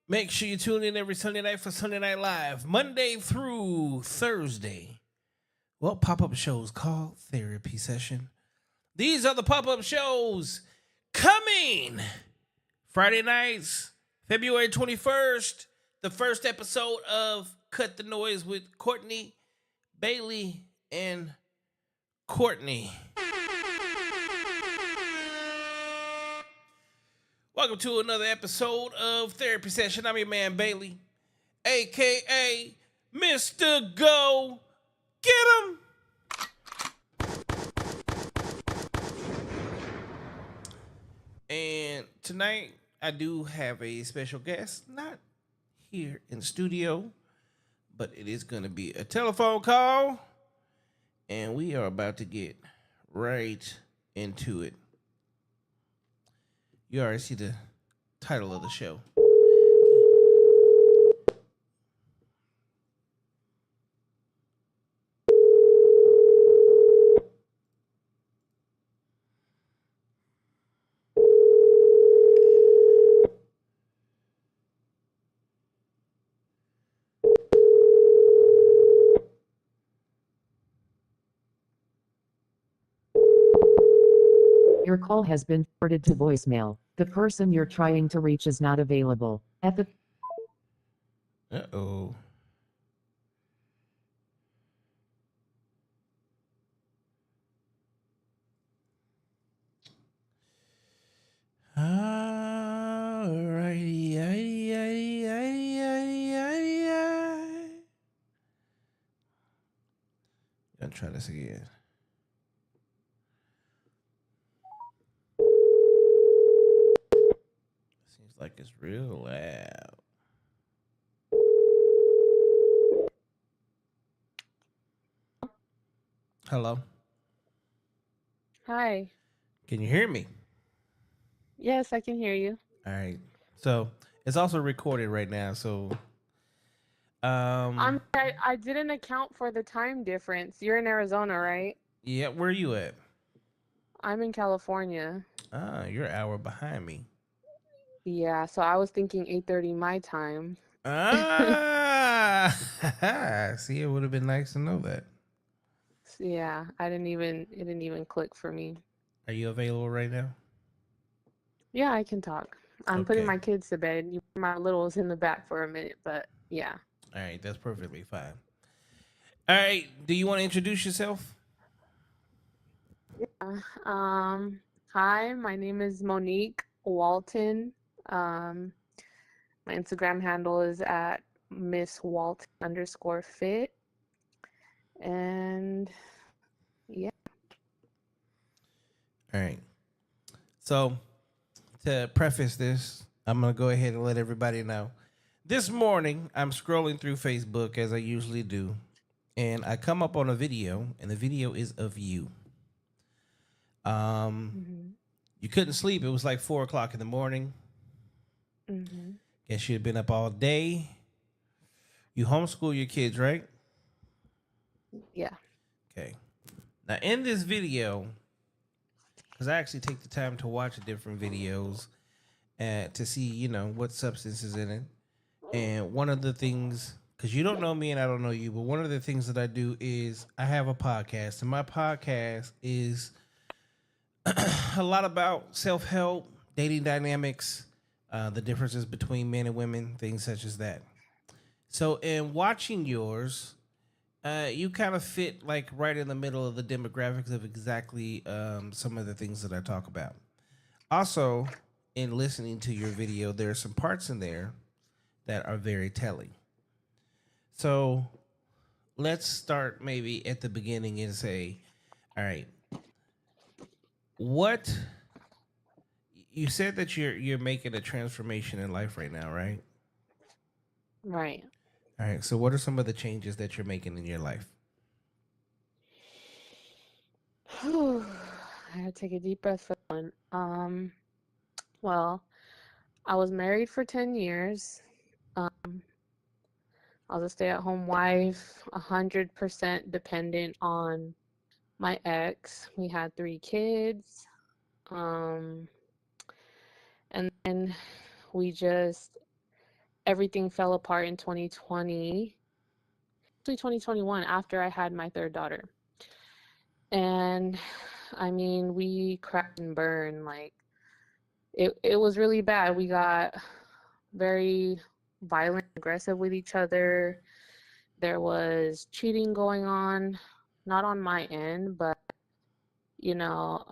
Make sure you tune in every Sunday night for Sunday Night Live, Monday through Thursday. Well, pop-up shows called Therapy Session. These are the pop-up shows coming Friday nights, February 21st, the first episode of Cut the Noise with Courtney, Bailey, and Courtney. Welcome to another episode of Therapy Session. I'm your man Bailey, aka Mr. Go Get 'em. And tonight I do have a special guest, not here in the studio, but it is going to be a telephone call, and we are about to get right into it. You already see the title of the show. Your call has been forwarded to voicemail. The person you're trying to reach is not available. At the Uh-oh. Alrighty, I'll try this again. Seems like it's real loud. Hello? Hi. Can you hear me? Yes, I can hear you. All right. So it's also recorded right now. So I didn't account for the time difference. You're in Arizona, right? yeah, where are you at? I'm in California. You're an hour behind me. Yeah, so I was thinking 8:30 my time. Ah, see, it would have been nice to know that. Yeah, it didn't even click for me. Are you available right now? Yeah, I can talk. I'm putting Okay. my kids to bed. My little's in the back for a minute, but yeah. All right, that's perfectly fine. All right, do you want to introduce yourself? Um, Hi, my name is Monique Walton. Um, my Instagram handle is at Miss Walton_fit. And yeah. All right. So, to preface this, I'm going to go ahead and let everybody know. This morning, I'm scrolling through Facebook as I usually do, and I come up on a video, and the video is of you. Mhm. You couldn't sleep. It was like 4 o'clock in the morning. Mhm. Guess you'd been up all day. You homeschool your kids, right? Yeah. Okay. Now, in this video, because I actually take the time to watch different videos to see, what substance is in it. And one of the things, because you don't know me and I don't know you, but one of the things that I do is I have a podcast, and my podcast is a lot about self help, dating dynamics, the differences between men and women, things such as that. So, in watching yours, you kind of fit like right in the middle of the demographics of exactly some of the things that I talk about. Also, in listening to your video, there are some parts in there that are very telling. So let's start maybe at the beginning and say, all right, what you said that you're making a transformation in life right now, right? Right. All right. So what are some of the changes that you're making in your life? I had to take a deep breath for that one. Well, I was married for 10 years. Um, I was a stay-at-home wife, 100% dependent on my ex. We had 3 kids. Um, and then we just everything fell apart in 2020, actually 2021, after I had my third daughter. And I mean, we crashed and burned. Like it was really bad. We got very violent, aggressive with each other. There was cheating going on, not on my end, but you know,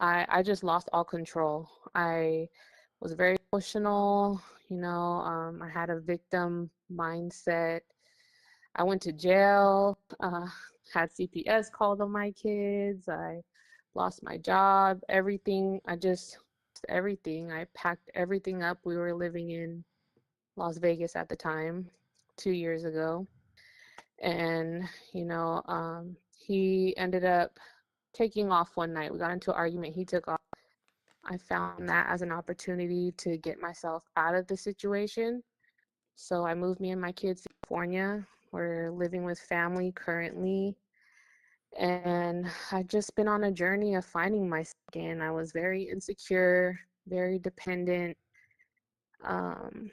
I just lost all control. I was very emotional, I had a victim mindset. I went to jail, had CPS called on my kids. I lost my job, everything. I just lost everything. I packed everything up. We were living in Las Vegas at the time, 2 years ago. And, he ended up taking off one night. We got into an argument. He took off. I found that as an opportunity to get myself out of the situation. So I moved me and my kids to California. We're living with family currently. And I've just been on a journey of finding myself again. I was very insecure, very dependent. Um,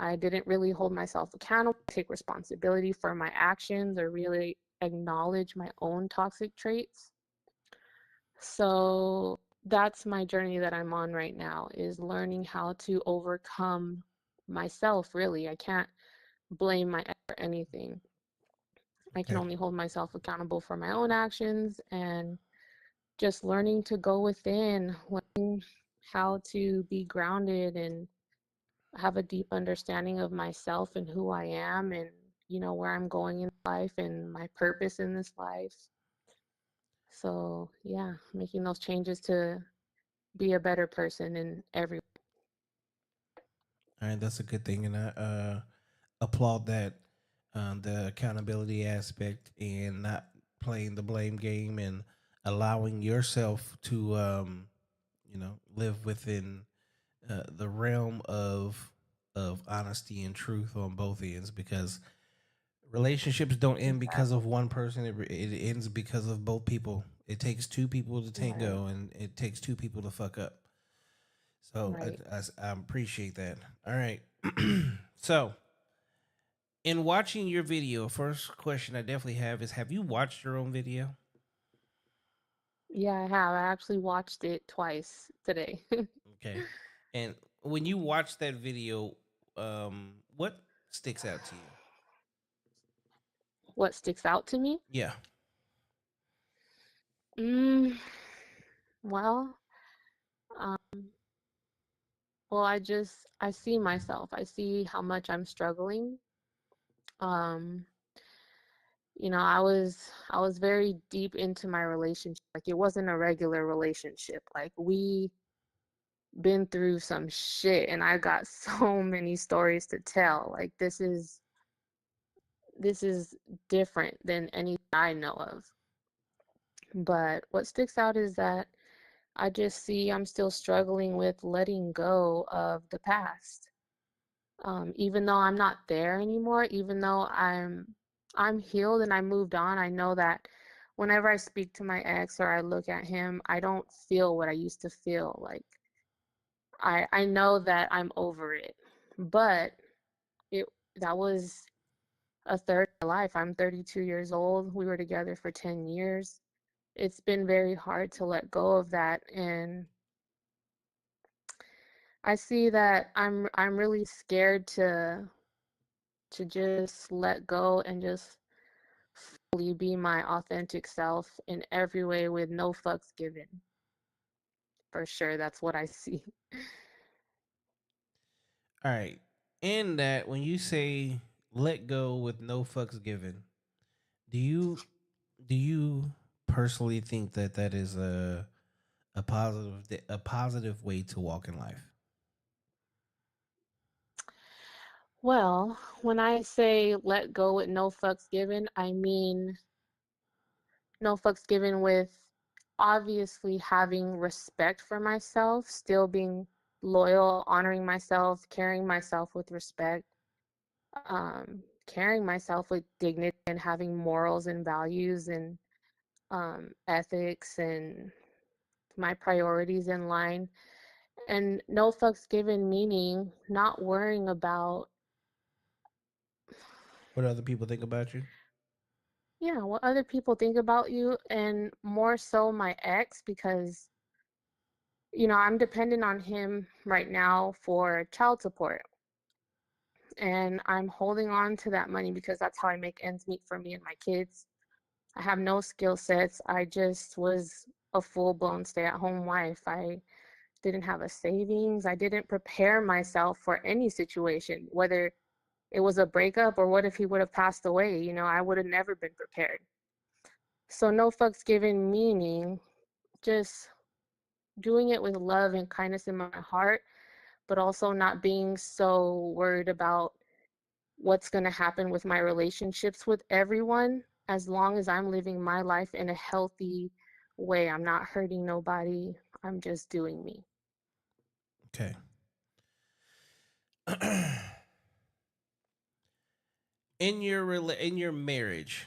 I didn't really hold myself accountable, take responsibility for my actions, or really acknowledge my own toxic traits. So that's my journey that I'm on right now, is learning how to overcome myself, really. I can't blame my ex for anything. I can Okay. only hold myself accountable for my own actions, and just learning to go within, learning how to be grounded and have a deep understanding of myself and who I am, and where I'm going in life and my purpose in this life. So, yeah, making those changes to be a better person in every. All right, that's a good thing, and I applaud that, the accountability aspect and not playing the blame game and allowing yourself to, live within the realm of honesty and truth on both ends, because relationships don't end because Exactly. of one person. It ends because of both people. It takes two people to Right. tango, and it takes two people to fuck up. So Right. I appreciate that. All right. So in watching your video, first question I definitely have is: have you watched your own video? Yeah, I have. I actually watched it twice today. Okay. And when you watch that video, what sticks out to you? What sticks out to me? Yeah. Mm, well, um, I see myself. I see how much I'm struggling. Um, I was very deep into my relationship. Like, it wasn't a regular relationship. Like, we been through some shit, and I got so many stories to tell. Like, this is different than anything I know of. But what sticks out is that I just see I'm still struggling with letting go of the past. Even though I'm not there anymore, even though I'm healed and I moved on, I know that whenever I speak to my ex or I look at him, I don't feel what I used to feel. Like, I know that I'm over it. But it that was a third of my life. I'm 32 years old. We were together for 10 years. It's been very hard to let go of that, and I see that I'm really scared to just let go and just fully be my authentic self in every way with no fucks given. For sure, that's what I see. All right. In that, when you say let go with no fucks given, do you do you personally think that that is a positive way to walk in life? Well, when I say let go with no fucks given, I mean no fucks given with obviously having respect for myself, still being loyal, honoring myself, carrying myself with respect, carrying myself with dignity, and having morals and values and ethics and my priorities in line. And no fucks given, meaning not worrying about, What other people think about you? yeah, what other people think about you, and more so my ex, because, I'm dependent on him right now for child support. And I'm holding on to that money because that's how I make ends meet for me and my kids. I have no skill sets. I just was a full-blown stay-at-home wife. I didn't have a savings. I didn't prepare myself for any situation, whether it was a breakup or what if he would have passed away. I would have never been prepared. So no fucks given, meaning just doing it with love and kindness in my heart, but also not being so worried about what's going to happen with my relationships with everyone, as long as I'm living my life in a healthy way. I'm not hurting nobody. I'm just doing me. Okay. In your marriage,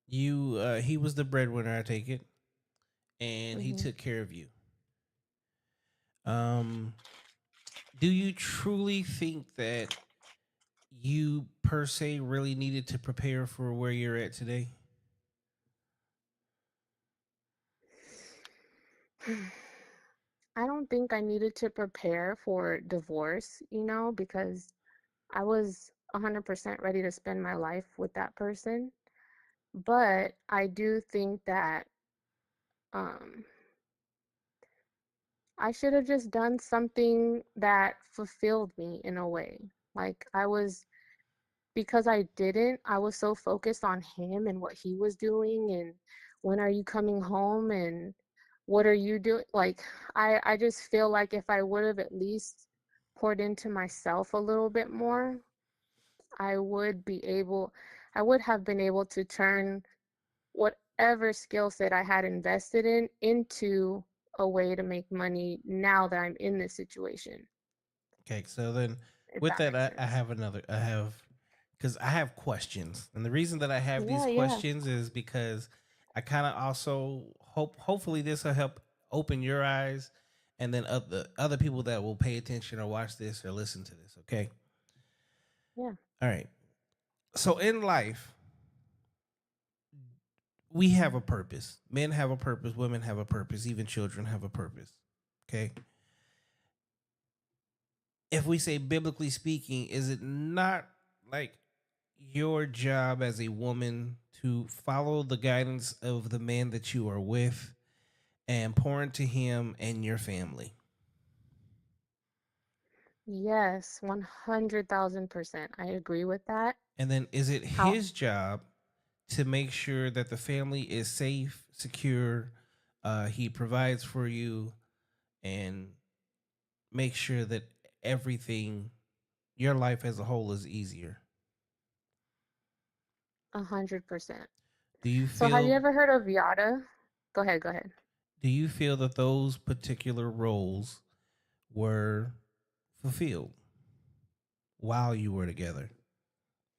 you he was the breadwinner, I take it, and he Hmm. took care of you. Um, do you truly think that you per se really needed to prepare for where you're at today? I don't think I needed to prepare for divorce, because I was 100% ready to spend my life with that person. But I do think that um, I should have just done something that fulfilled me in a way. Like because I was so focused on him and what he was doing and when are you coming home and what are you doing? Like, I just feel like if I would have at least poured into myself a little bit more, I would be able, I would have been able to turn whatever skill set I had invested in into a way to make money now that I'm in this situation, Okay, so then if with that that, makes I sense. have another. I have because I have questions, and the reason that I have these Yeah, yeah. questions is because I kind of also hopefully this will help open your eyes, and then other people that will pay attention or watch this or listen to this. Okay, Yeah. all right. So in life, we have a purpose. Men have a purpose. Women have a purpose. Even children have a purpose. Okay. If we say biblically speaking, is it not like your job as a woman to follow the guidance of the man that you are with and pour into him and your family? Yes, 100,000%. I agree with that. And then is it How his job to make sure that the family is safe, secure, he provides for you, and make sure that everything, your life as a whole, is easier? 100%. Do you So have you feel ever heard of Yada? Go ahead, go ahead. do you feel that those particular roles were fulfilled while you were together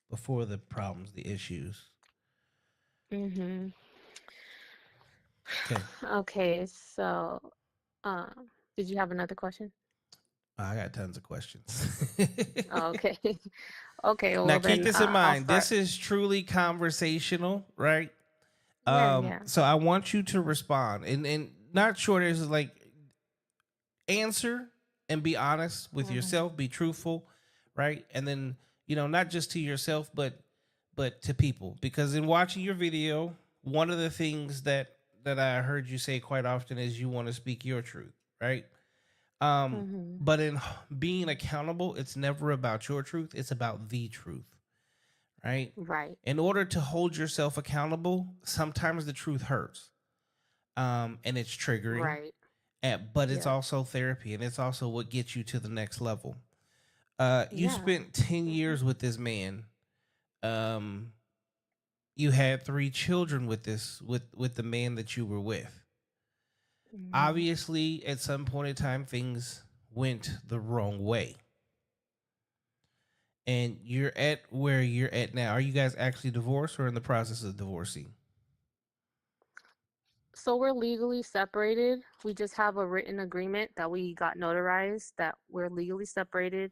before the problems, the issues? Mm-hmm. Okay, Okay, so did you have another question? I got tons of questions. Oh, okay. Okay, Now well keep then this in I'll mind. start. This is truly conversational, right? Yeah, yeah. So I want you to respond, and not short answers, like answer and be honest with Mm-hmm. yourself, be truthful, right? And then, not just to yourself, but to people. Because in watching your video, one of the things that I heard you say quite often is you want to speak your truth, right? Um, Mm-hmm. but in being accountable, it's never about your truth, it's about the truth, right? Right, In order to hold yourself accountable, sometimes the truth hurts. And it's triggering, right. but it's Yep. also therapy, and it's also what gets you to the next level. You Yeah. spent 10 Mm-hmm. years with this man. Um, you had 3 children with with the man that you were with. Mm-hmm. Obviously, at some point in time, things went the wrong way, and you're at where you're at now. Are you guys actually divorced or in the process of divorcing? So we're legally separated. We just have a written agreement that we got notarized that we're legally separated.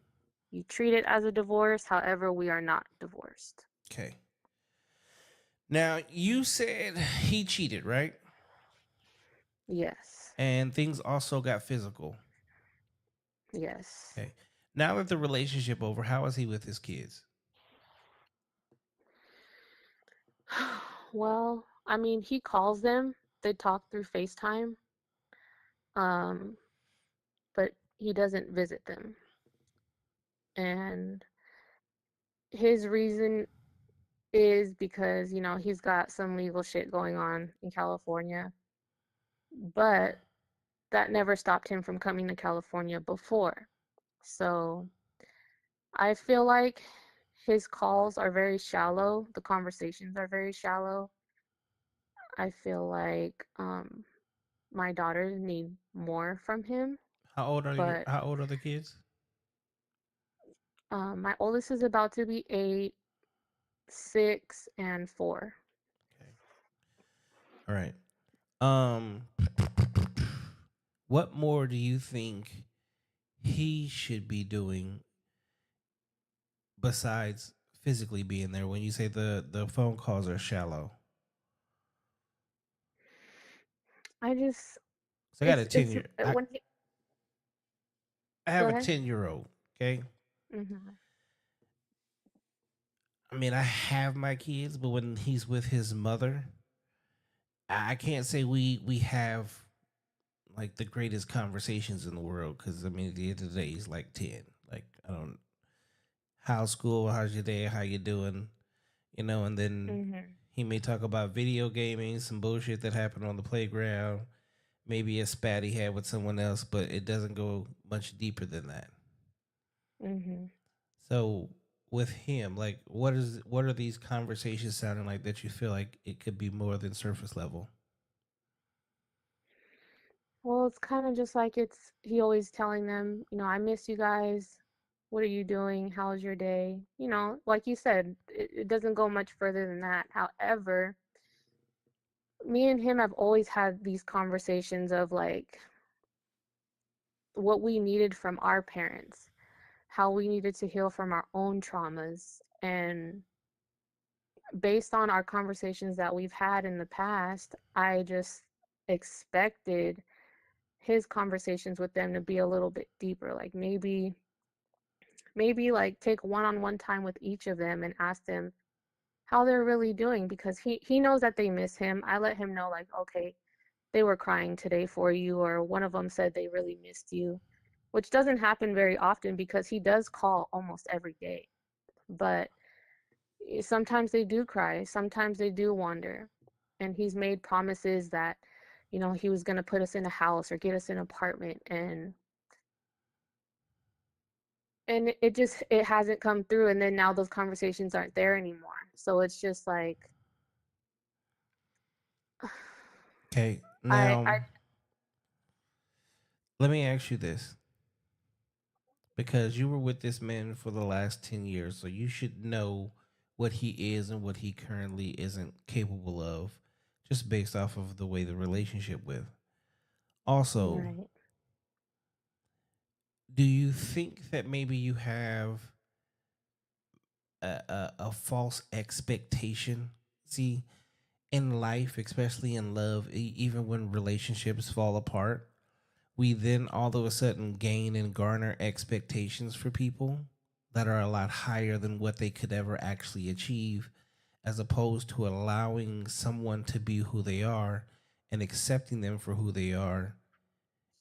You treat it as a divorce, however, we are not divorced. Okay. Now, you said he cheated, right? Yes. And things also got physical. Yes. Okay. Now that the relationship over, how is he with his kids? Well, I mean, he calls them. They talk through FaceTime. Um, but he doesn't visit them. And his reason is because, he's got some legal shit going on in California. But that never stopped him from coming to California before. So I feel like his calls are very shallow. The conversations are very shallow. I feel like my daughters need more from him. But How old are the kids? my oldest is about to be 8, 6, and 4. Okay. All right. Um what more do you think he should be doing besides physically being there when you say the phone calls are shallow? I just So I got a it's 10 year when he, I go have a ahead. 10-year-old, okay? Mhm. I mean, I have my kids, but when he's with his mother, I can't say we have like the greatest conversations in the world because I mean at the end of the day he's like 10. Like I don't how's school, how's your day, how you doing, and then Mhm. he may talk about video gaming, some bullshit that happened on the playground, maybe a spat he had with someone else, but it doesn't go much deeper than that. Mhm. So with him, like what are these conversations sounding like that you feel like it could be more than surface level? Well, it's kind of just like it's he always telling them, I miss you guys. What are you doing? How's your day? Like you said, it doesn't go much further than that. However, me and him have always had these conversations of like what we needed from our parents, how we needed to heal from our own traumas. And based on our conversations that we've had in the past, I just expected his conversations with them to be a little bit deeper. Like maybe like take one-on-one time with each of them and ask them how they're really doing because he knows that they miss him. I let him know like, okay, they were crying today for you, or one of them said they really missed you, which doesn't happen very often because he does call almost every day. But sometimes they do cry, sometimes they do wander. And he's made promises that, he was going to put us in a house or get us an apartment, and it hasn't come through, and then now those conversations aren't there anymore. So it's just like Okay. I Now, let me ask you this because you were with this man for the last 10 years, so you should know what he is and what he currently isn't capable of just based off of the way the relationship with. Also, right. do you think that maybe you have a false expectation? See, in life, especially in love, even when relationships fall apart, we then all of a sudden gain and garner expectations for people that are a lot higher than what they could ever actually achieve, as opposed to allowing someone to be who they are and accepting them for who they are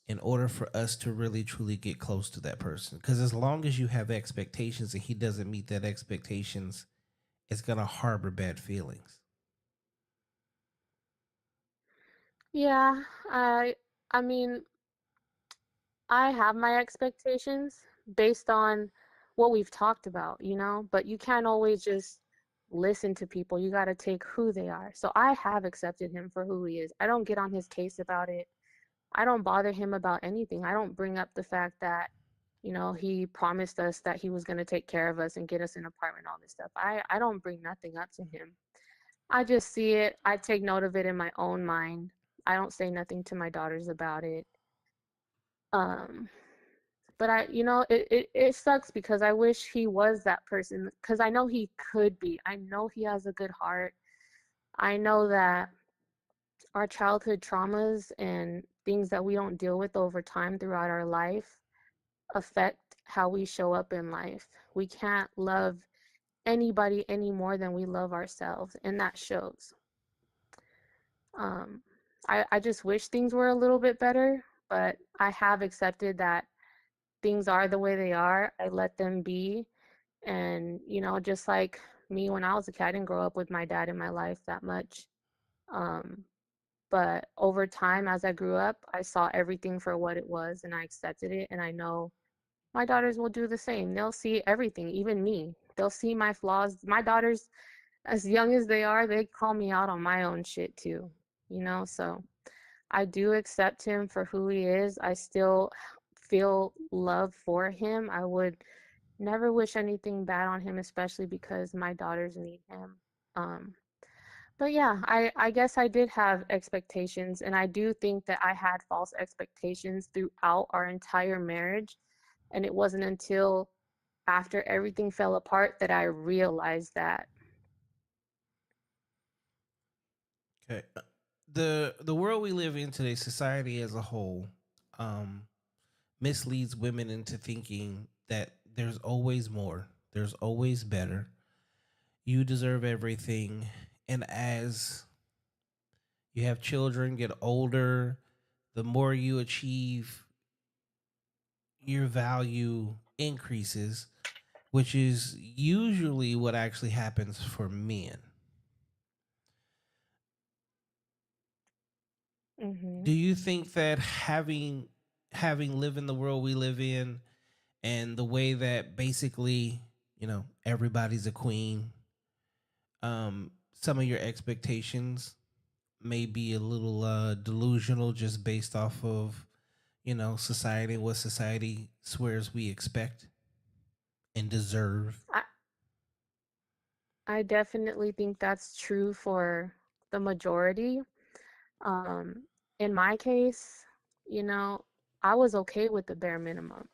in order for us to really truly get close to that person. Because as long as you have expectations and he doesn't meet that expectations, it's gonna harbor bad feelings. Yeah, I mean, I have my expectations based on what we've talked about, but you can't always just listen to people. You got to take who they are. So I have accepted him for who he is. I don't get on his case about it. I don't bother him about anything. I don't bring up the fact that, he promised us that he was going to take care of us and get us an apartment, all this stuff. I don't bring nothing up to him. I just see it. I take note of it in my own mind. I don't say nothing to my daughters about it. Um, but it sucks because I wish he was that person because I know he could be. I know he has a good heart. I know that our childhood traumas and things that we don't deal with over time throughout our life affect how we show up in life. We can't love anybody any more than we love ourselves, and that shows. Um, I just wish things were a little bit better, but I have accepted that things are the way they are. I let them be. And, just like me when I was a kid, I didn't grow up with my dad in my life that much. Um, but over time, as I grew up, I saw everything for what it was and I accepted it. And I know my daughters will do the same. They'll see everything, even me. They'll see my flaws. My daughters, as young as they are, they call me out on my own shit too, So I do accept him for who he is. I still feel love for him. I would never wish anything bad on him, especially because my daughters need him. Um, but yeah, I guess I did have expectations, and I do think that I had false expectations throughout our entire marriage. And it wasn't until after everything fell apart that I realized that. Okay. The world we live in today, society as a whole, um, misleads women into thinking that there's always more, there's always better. You deserve everything, and as you have children, get older, the more you achieve, your value increases, which is usually what actually happens for men. Hmm. Do you think that having lived in the world we live in and the way that basically, everybody's a queen, some of your expectations may be a little delusional just based off of, society, what society swears we expect and deserve? I, I definitely think that's true for the majority. Um, in my case, you know, I was okay with the bare minimum.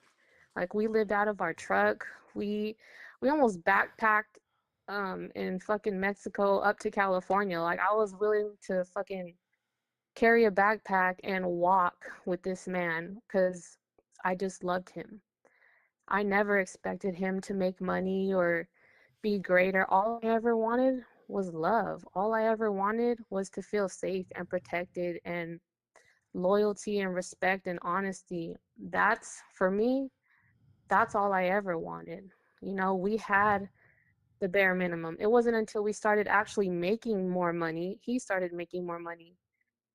Like we lived out of our truck. We almost backpacked in fucking Mexico up to California. Like I was willing to fucking carry a backpack and walk with this man cuz I just loved him. I never expected him to make money or be greater. All I ever wanted was love. All I ever wanted was to feel safe and protected and loyalty and respect and honesty. That's for me, that's all I ever wanted. We had the bare minimum. It wasn't until we started actually making more money, he started making more money,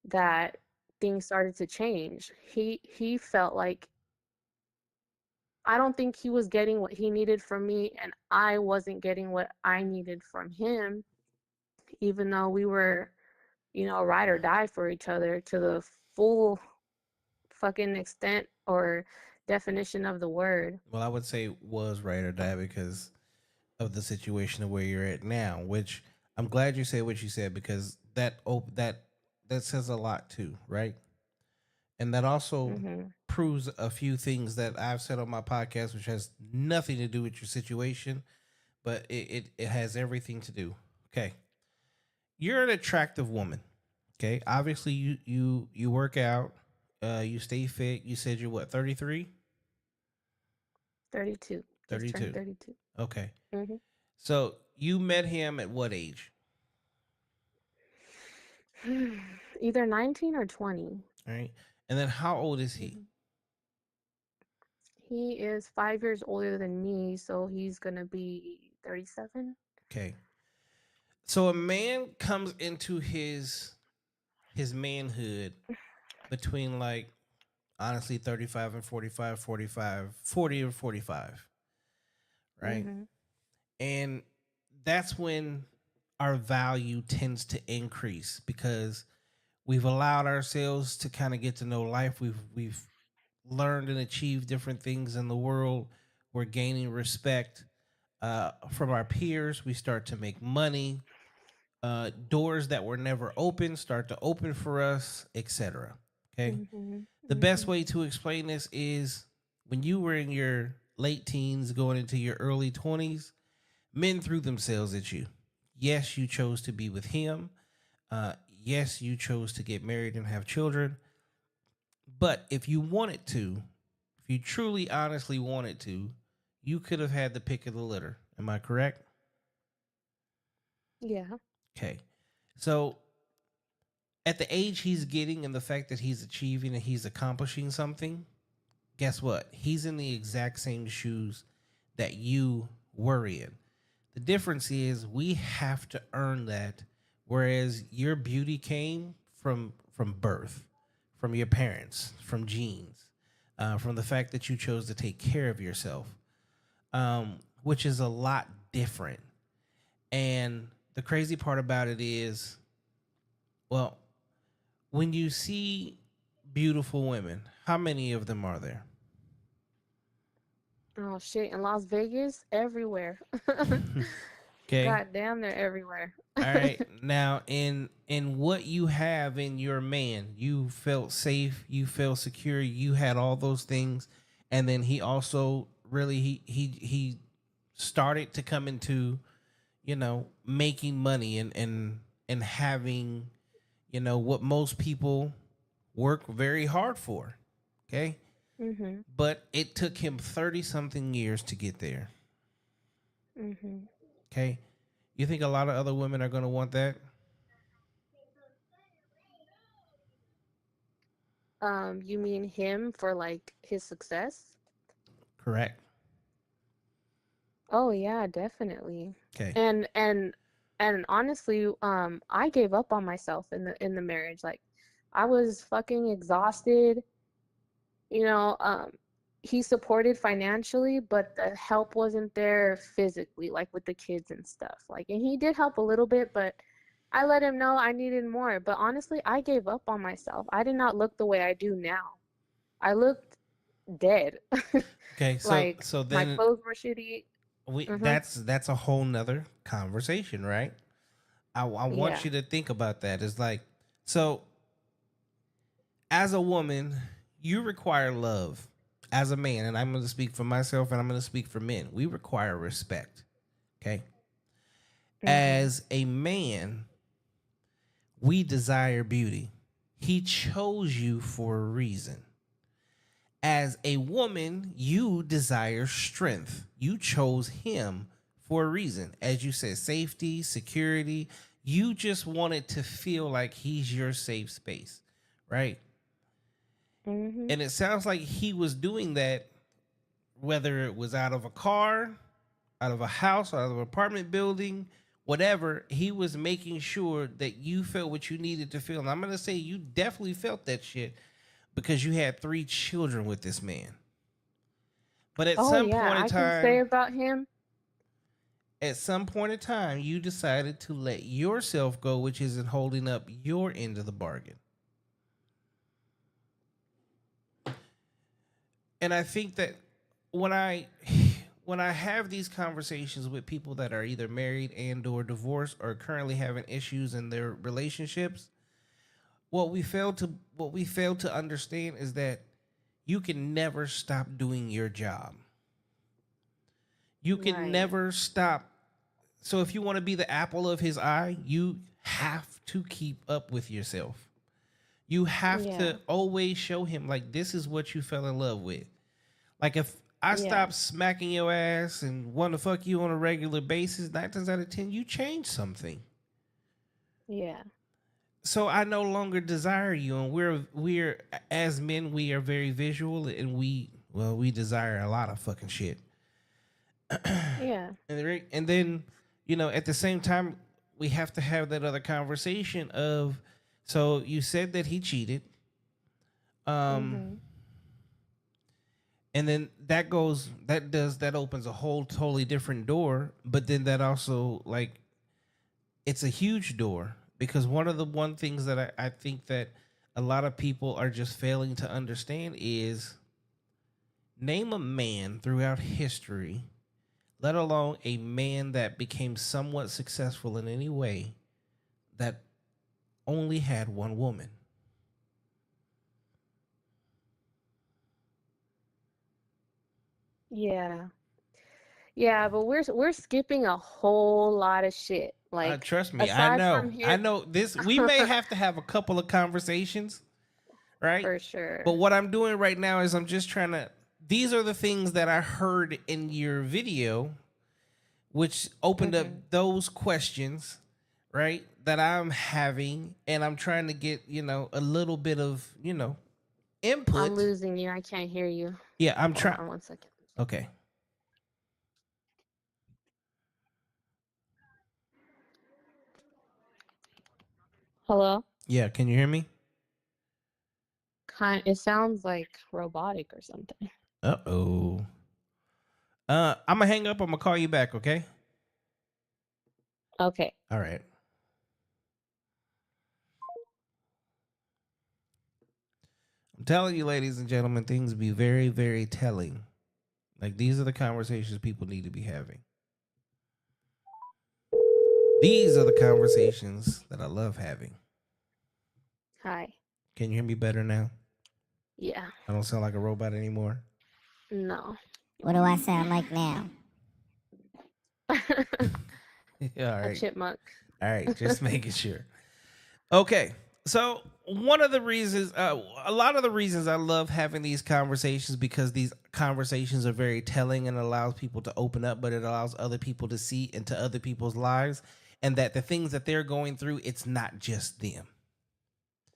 that things started to change. He felt like I don't think he was getting what he needed from me, and I wasn't getting what I needed from him, even though we were, ride or die for each other to the full fucking extent or definition of the word. Well, I would say was right or die because of the situation of where you're at now, which I'm glad you said what you said because that says a lot too, right? And that also Mhm. proves a few things that I've said on my podcast, which has nothing to do with your situation, but it has everything to do. Okay, you're an attractive woman. Okay, obviously you work out, you stay fit. You said you're what, 33? 32. Just turned 32. 32. Okay, Mhm. so you met him at what age? Either 19 or 20. All right, and then how old is he? Mhm. He is 5 years older than me, so he's going to be 37. Okay, so a man comes into his manhood between like honestly 35 and 45, 45, 40 or 45, right? Mhm. And that's when our value tends to increase because we've allowed ourselves to kind of get to know life. We've learned and achieved different things in the world. We're gaining respect from our peers. We start to make money. doors that were never open start to open for us, etc. Okay. Mhm. The best Mhm. way to explain this is when you were in your late teens going into your early 20s, men threw themselves at you. Yes, you chose to be with him. Yes, you chose to get married and have children. But if you wanted to, if you truly, honestly wanted to, you could have had the pick of the litter. Am I correct? Yeah. Okay. So at the age he's getting and the fact that he's achieving and he's accomplishing something, guess what? He's in the exact same shoes that you were in. The difference is we have to earn that, whereas your beauty came from birth, from your parents, from genes, from the fact that you chose to take care of yourself, which is a lot different. And the crazy part about it is, well, when you see beautiful women, how many of them are there? Oh shit! In Las Vegas, everywhere. Okay. God damn, they're everywhere. All right. Now, in what you have in your man, you felt safe, you felt secure, you had all those things, and then he also really he started to come into, making money and having, what most people work very hard for. Okay? Mhm. But it took him 30 something years to get there. Mhm. Okay? You think a lot of other women are going to want that? You mean him for like his success? Correct. Oh yeah, definitely. Okay. And and and honestly, I gave up on myself in the marriage. Like, I was fucking exhausted. You know, he supported financially, but the help wasn't there physically, like with the kids and stuff. Like, and he did help a little bit, but I let him know I needed more. But honestly, I gave up on myself. I did not look the way I do now. I looked dead. Okay, so Like, so my then clothes were shitty. we Mm-hmm. that's a whole nother conversation, right? I want Yeah. you to think about that. It's like, so as a woman, you require love. As a man, and I'm going to speak for myself and I'm going to speak for men, we require respect. Okay. Mm-hmm. As a man, we desire beauty. He chose you for a reason. As a woman, you desire strength. You chose him for a reason. As you said, safety, security. You just wanted to feel like he's your safe space, right? Mm-hmm. And it sounds like he was doing that, whether it was out of a car, out of a house, out of an apartment building, whatever. He was making sure that you felt what you needed to feel. And I'm going to say you definitely felt that shit because you had 3 children with this man. But Oh yeah, I can say about him. at some point in time, you decided to let yourself go, which isn't holding up your end of the bargain. And I think that when I when I have these conversations with people that are either married and or divorced or currently having issues in their relationships, what we fail to understand is that you can never stop doing your job. You can Right. never stop. So if you want to be the apple of his eye, you have to keep up with yourself. You have Yeah. to always show him like this is what you fell in love with. Like if I Yeah. stop smacking your ass and want to fuck you on a regular basis, 9 times out of 10, you change something. Yeah. So I no longer desire you, and we're as men we are very visual, and we desire a lot of fucking shit. Yeah. And then at the same time we have to have that other conversation of, so you said that he cheated, um Mm-hmm. and then that opens a whole totally different door, but then that also, like, it's a huge door because one things that I think that a lot of people are just failing to understand is, name a man throughout history, let alone a man that became somewhat successful in any way, that only had one woman. Yeah. Yeah, but we're skipping a whole lot of shit. Like Trust me, I aside know. from I here know this. We may have to have a couple of conversations, right? for But sure. what I'm doing right now is I'm just trying to. These are the things that I heard in your video, which opened up Mhm. those questions, right? That I'm having, and I'm trying to get a little bit of I'm input. losing you. I can't hear you. Yeah, I'm Hold trying. on 1 second. Okay. Hello? Yeah, can you hear me? It sounds like robotic or something. Uh-oh. I'm gonna hang up. I'm gonna call you back. Okay. Okay. All right. I'm telling you, ladies and gentlemen, things be very, very telling. Like these are the conversations people need to be having. These are the conversations that I love having. Hi. Can you hear me better now? Yeah. I don't sound like a robot anymore. No. What do I sound like now? Yeah, all A right. chipmunk. All right. Just making sure. Okay. So one of the reasons, a lot of the reasons I love having these conversations because these conversations are very telling and allows people to open up, but it allows other people to see into other people's lives and that the things that they're going through, it's not just them.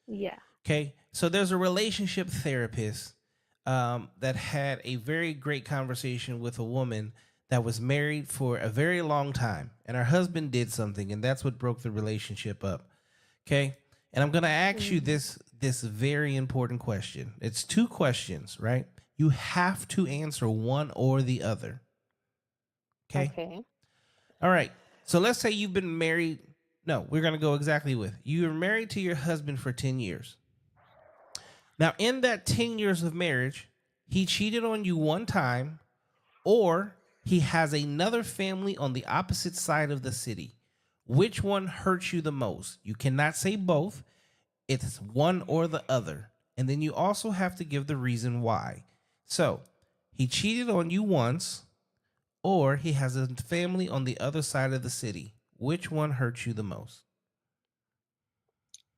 Yeah. Okay. So there's a relationship therapist that had a very great conversation with a woman that was married for a very long time and her husband did something and that's what broke the relationship up. Okay. And I'm going to ask you Mhm. this very important question. It's two questions, right? You have to answer one or the other. Okay. Okay. All right. So let's say you've been married. No, we're going to go exactly with you were married to your husband for 10 years. Now, in that 10 years of marriage, he cheated on you one time, or he has another family on the opposite side of the city. Which one hurts you the most? You cannot say both. It's one or the other. And then you also have to give the reason why. So, he cheated on you once, or he has a family on the other side of the city. Which one hurts you the most?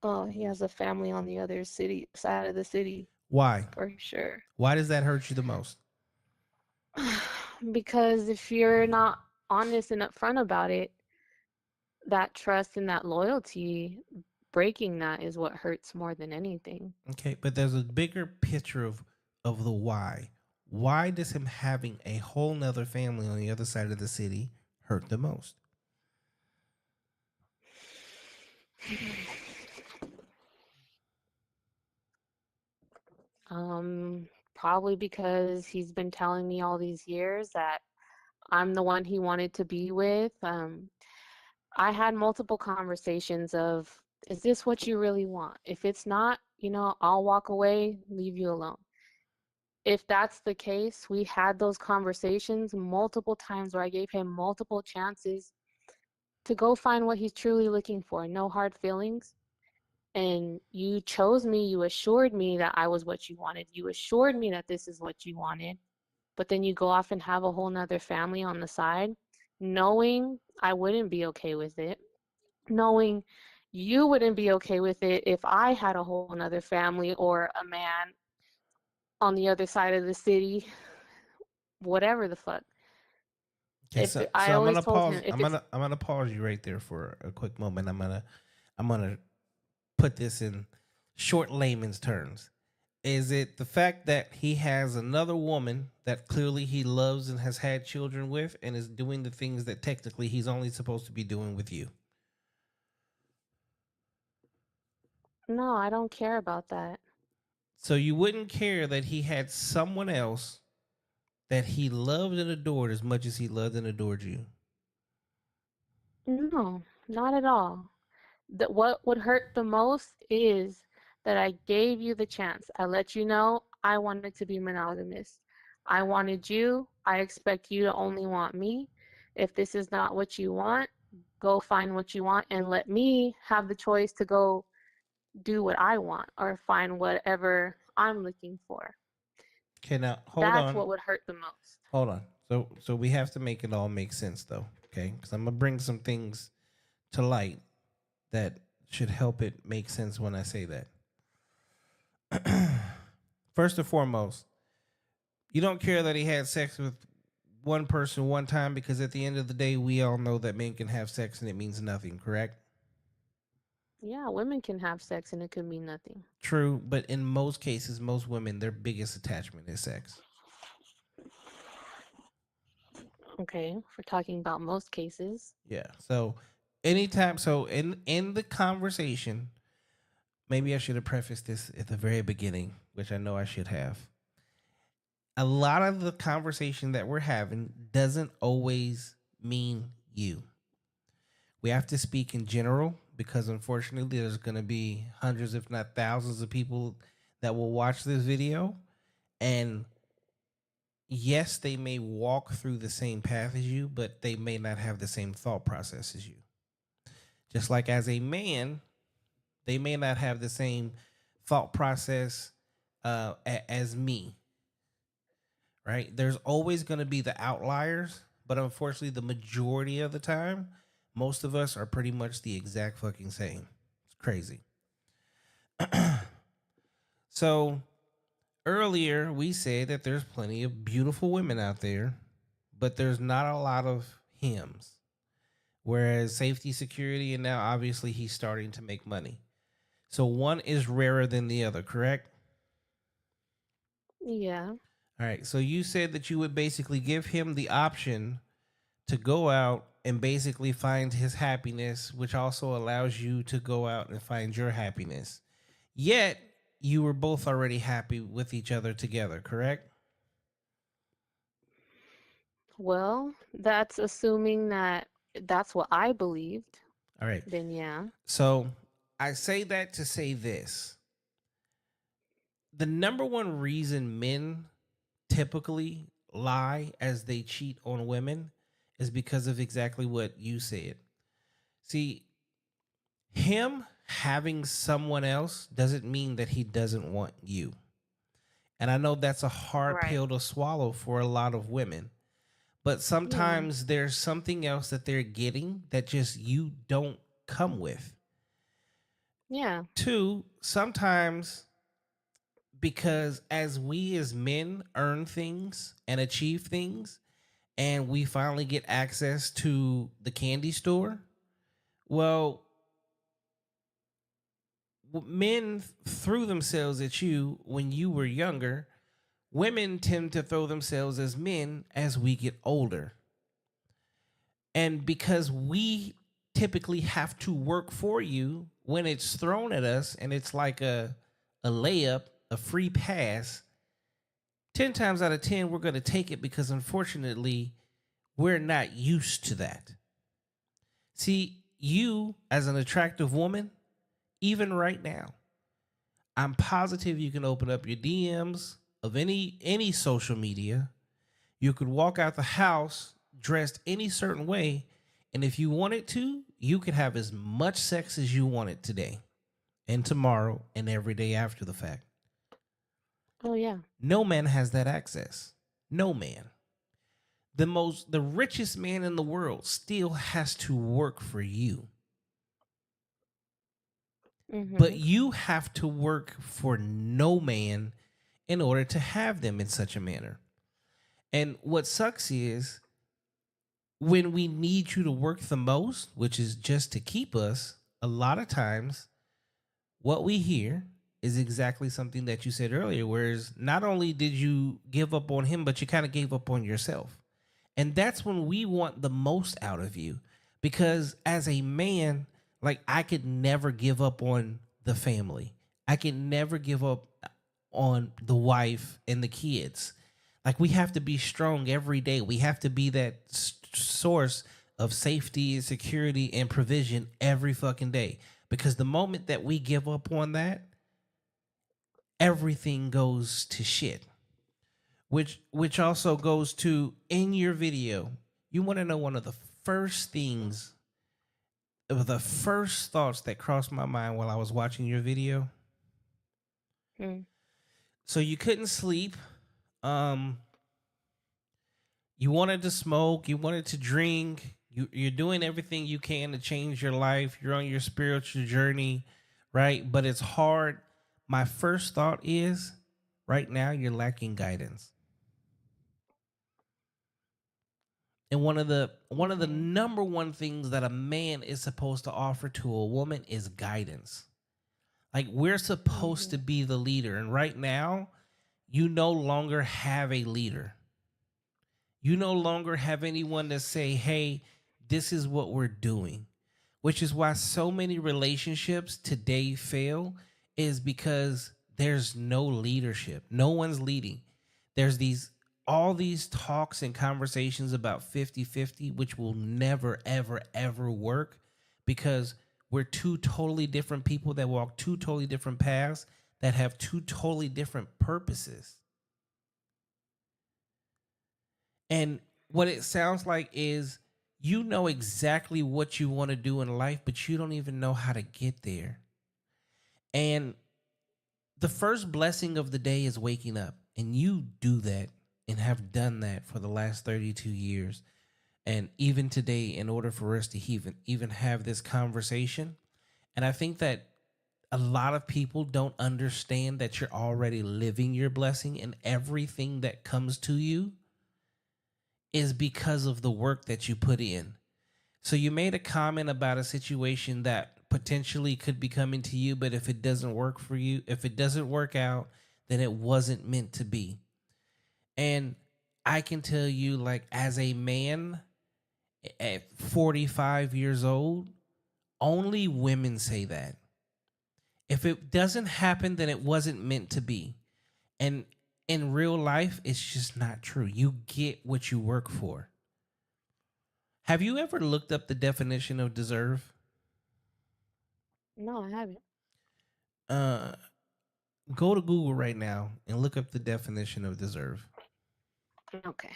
Oh, he has a family on the other city side of the city Why? for sure. Why does that hurt you the most? Because if you're not honest and upfront about it, that trust and that loyalty, breaking that is what hurts more than anything. Okay, but there's a bigger picture of the why. Why does him having a whole nother family on the other side of the city hurt the most? Um, Probably because he's been telling me all these years that I'm the one he wanted to be with. I had multiple conversations of, is this what you really want? If it's not, I'll walk away, leave you alone. If that's the case, we had those conversations multiple times where I gave him multiple chances to go find what he's truly looking for. No hard feelings. And you chose me, you assured me that I was what you wanted. You assured me that this is what you wanted. But then you go off and have a whole nother family on the side, knowing I wouldn't be okay with it, knowing you wouldn't be okay with it if I had a whole nother family or a man on the other side of the city, whatever the fuck. Okay, If so I I'm always gonna told pause. him, if it's I'm gonna pause you right there for a quick moment. I'm gonna put this in short layman's terms. Is it the fact that he has another woman that clearly he loves and has had children with and is doing the things that technically he's only supposed to be doing with you? no, I don't care about that. So you wouldn't care that he had someone else that he loved and adored as much as he loved and adored you? No, not at all. That what would hurt the most is that I gave you the chance. I let you know I wanted to be monogamous. I wanted you. I expect you to only want me. If this is not what you want, go find what you want and let me have the choice to go do what I want or find whatever I'm looking for. Okay, now hold That's on. what would hurt the most. Hold on. So we have to make it all make sense though, okay? Because I'm gonna bring some things to light that should help it make sense when I say that. First and foremost, you don't care that he had sex with one person one time because at the end of the day, we all know that men can have sex and it means nothing, correct? Yeah, women can have sex and it could mean nothing. True, but in most cases, most women, their biggest attachment is sex. Okay, if we're talking about most cases. Yeah. So anytime, so in the conversation, maybe I should have prefaced this at the very beginning, which I know I should have. A lot of the conversation that we're having doesn't always mean you. We have to speak in general because unfortunately there's going to be hundreds if not thousands of people that will watch this video, and yes, they may walk through the same path as you, but they may not have the same thought process as you. Just like as a man, they may not have the same thought process as me, right? There's always going to be the outliers, but unfortunately, the majority of the time, most of us are pretty much the exact fucking same. It's crazy. So earlier, we said that there's plenty of beautiful women out there, but there's not a lot of hymns. Whereas safety, security, and now obviously he's starting to make money. So one is rarer than the other, correct? Yeah. All right. So you said that you would basically give him the option to go out and basically find his happiness, which also allows you to go out and find your happiness. Yet you were both already happy with each other together, correct? Well, that's assuming that that's what I believed. All right. Then yeah. So I say that to say this. The number one reason men typically lie as they cheat on women is because of exactly what you said. See, him having someone else doesn't mean that he doesn't want you. And I know that's a hard Right. pill to swallow for a lot of women. But Yeah. sometimes there's something else that they're getting that just you don't come with. Yeah. Two, sometimes because as we as men earn things and achieve things, and we finally get access to the candy store, well, men threw themselves at you when you were younger. Women tend to throw themselves as men as we get older. And because we typically have to work for you when it's thrown at us and it's like a layup, a free pass, 10 times out of 10, we're going to take it because unfortunately, we're not used to that. See, you as an attractive woman, even right now, I'm positive you can open up your DMs of any social media. You could walk out the house dressed any certain way, and if you wanted to, you could have as much sex as you wanted today and tomorrow and every day after the fact. Oh yeah. No man has that access. No man. The richest man in the world still has to work for you. But Mhm. you have to work for no man in order to have them in such a manner. And what sucks is when we need you to work the most, which is just to keep us, a lot of times what we hear is exactly something that you said earlier, whereas not only did you give up on him, but you kind of gave up on yourself. And that's when we want the most out of you. Because as a man, like I could never give up on the family. I could never give up on the wife and the kids. Like we have to be strong every day. We have to be that source of safety and security and provision every fucking day. Because the moment that we give up on that, everything goes to shit. Which also goes to in your video. You want to know one of the first things the first thoughts that crossed my mind while I was watching your video. Mm. So you couldn't sleep. Um, you wanted to smoke. You wanted to drink. You're doing everything you can to change your life. You're on your spiritual journey, right? But it's hard. My first thought is, right now you're lacking guidance. And one of the Okay. number one things that a man is supposed to offer to a woman is guidance. Like, we're supposed to Mhm. be the leader, and right now you no longer have a leader. You no longer have anyone to say, "Hey, this is what we're doing." Which is why so many relationships today fail, is because there's no leadership. No one's leading. There's these all these talks and conversations about 50-50, which will never ever ever work, because we're two totally different people that walk two totally different paths, that have two totally different purposes. And what it sounds like is, you know exactly what you want to do in life, but you don't even know how to get there. And the first blessing of the day is waking up. And you do that and have done that for the last 32 years. And even today, in order for us to even have this conversation. And I think that a lot of people don't understand that you're already living your blessing, and everything that comes to you is because of the work that you put in. So you made a comment about a situation that potentially could be coming to you, but if it doesn't work for you, if it doesn't work out, then it wasn't meant to be. And I can tell you, like, as a man at 45 years old, only women say that. If it doesn't happen, then it wasn't meant to be. And in real life, it's just not true. You get what you work for. Have you ever looked up the definition of deserve? No, I haven't. Uh, Go to Google right now and look up the definition of deserve. Okay.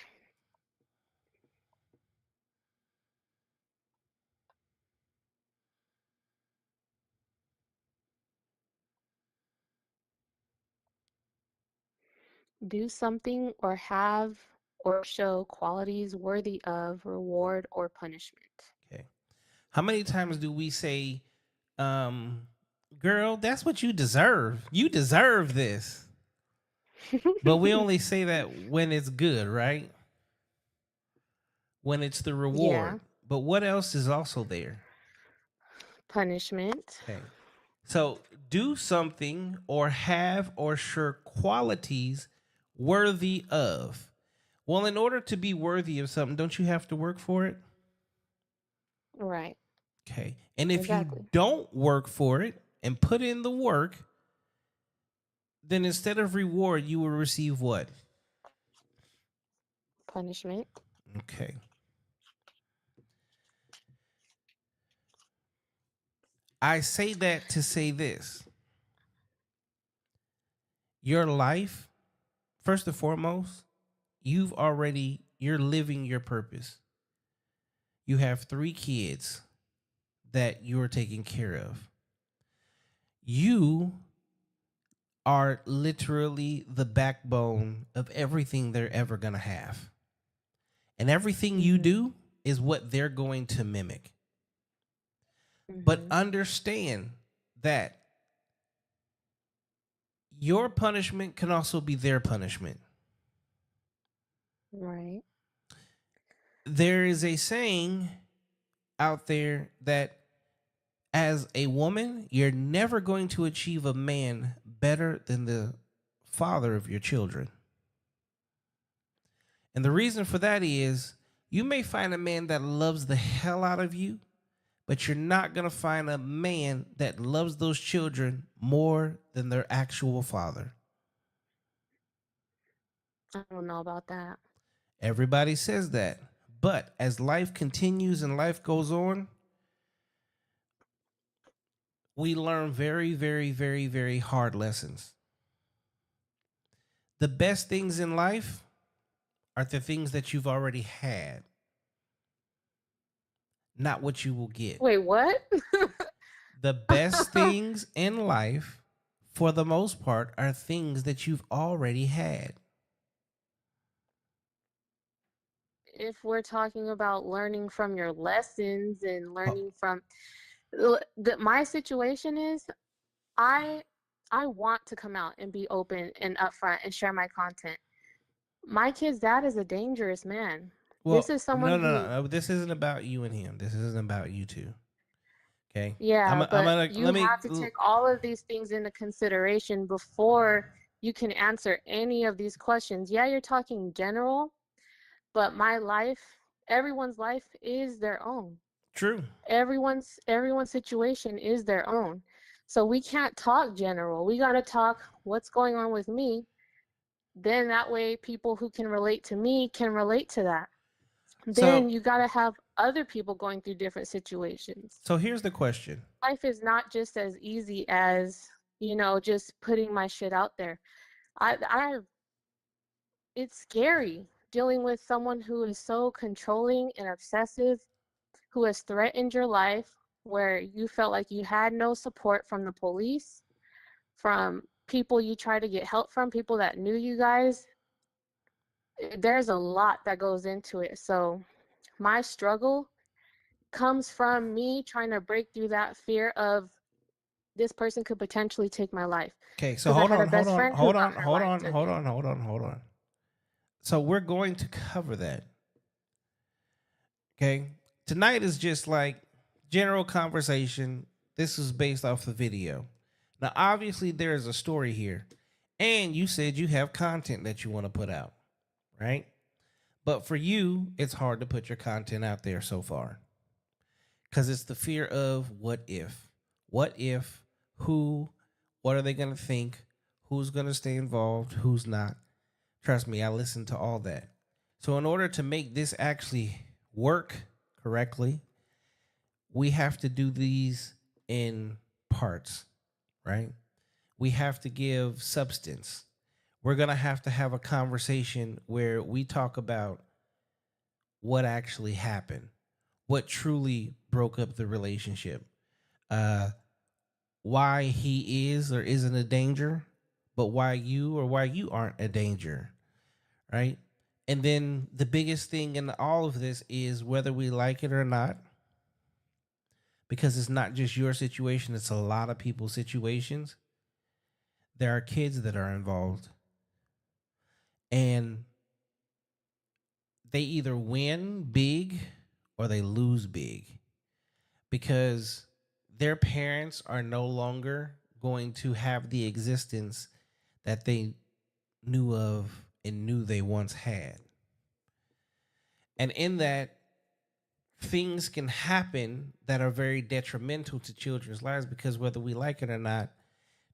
Do something or have or show qualities worthy of reward or punishment. Okay. How many times do we say, um, girl, that's what you deserve. You deserve this. But we only say that when it's good, right? When it's the reward. Yeah. But what else is also there? Punishment. Okay. So do something or have or share qualities worthy of. Well, in order to be worthy of something, don't you have to work for it? Right. Okay. And if you Exactly. don't work for it and put in the work, then instead of reward, you will receive what? Punishment. Okay. I say that to say this: your life, first and foremost, you're living your purpose. You have 3 kids that you're taking care of. You are literally the backbone of everything they're ever going to have. And everything you Mm-hmm. do is what they're going to mimic. But Mm-hmm. understand that your punishment can also be their punishment. Right. There is a saying out there that, as a woman, you're never going to achieve a man better than the father of your children. And the reason for that is, you may find a man that loves the hell out of you, but you're not going to find a man that loves those children more than their actual father. I don't know about that. Everybody says that. But as life continues and life goes on, we learn very, very, very, very hard lessons. The best things in life are the things that you've already had, not what you will get. Wait, what? The best things in life, for the most part, are things that you've already had. If we're talking about learning from your lessons and Oh, learning from my situation is I I want to come out and be open and upfront and share my content. My kid's dad is a dangerous man. This well, is someone no, no, who, no, no. This isn't about you and him. This isn't about you two. Okay. yeah, I'm but gonna you let me. have to take all of these things into consideration before you can answer any of these questions. Yeah, you're talking general, but my life, everyone's life is their own. True. Everyone's situation is their own. So we can't talk general. We got to talk what's going on with me. Then that way people who can relate to me can relate to that. So, Then you got to have other people going through different situations. so here's the question. Life is not just as easy as, just putting my shit out there. I it's scary dealing with someone who is so controlling and obsessive, who has threatened your life, where you felt like you had no support from the police, from people you try to get help from, people that knew you guys. There's a lot that goes into it. So my struggle comes from me trying to break through that fear of this person could potentially take my life. Okay. So Because I hold had a on, hold best on, friend who hold got on, her hold life on, hold taken. on, hold on, hold on. So we're going to cover that. Okay. Tonight is just like general conversation. This is based off the video. Now, obviously, there is a story here, and you said you have content that you want to put out, right? But for you, it's hard to put your content out there so far because it's the fear of what if? What if? Who? What are they going to think? Who's going to stay involved? Who's not? Trust me, I listened to all that. So, in order to make this actually work correctly, we have to do these in parts, right? We have to give substance. We're going to have a conversation where we talk about what actually happened, what truly broke up the relationship, uh, why he is or isn't a danger, but why you aren't a danger, right? And then the biggest thing in all of this is whether we like it or not, because it's not just your situation, it's a lot of people's situations. There are kids that are involved, and they either win big or they lose big because their parents are no longer going to have the existence that they knew of and knew they once had. And in that, things can happen that are very detrimental to children's lives because whether we like it or not,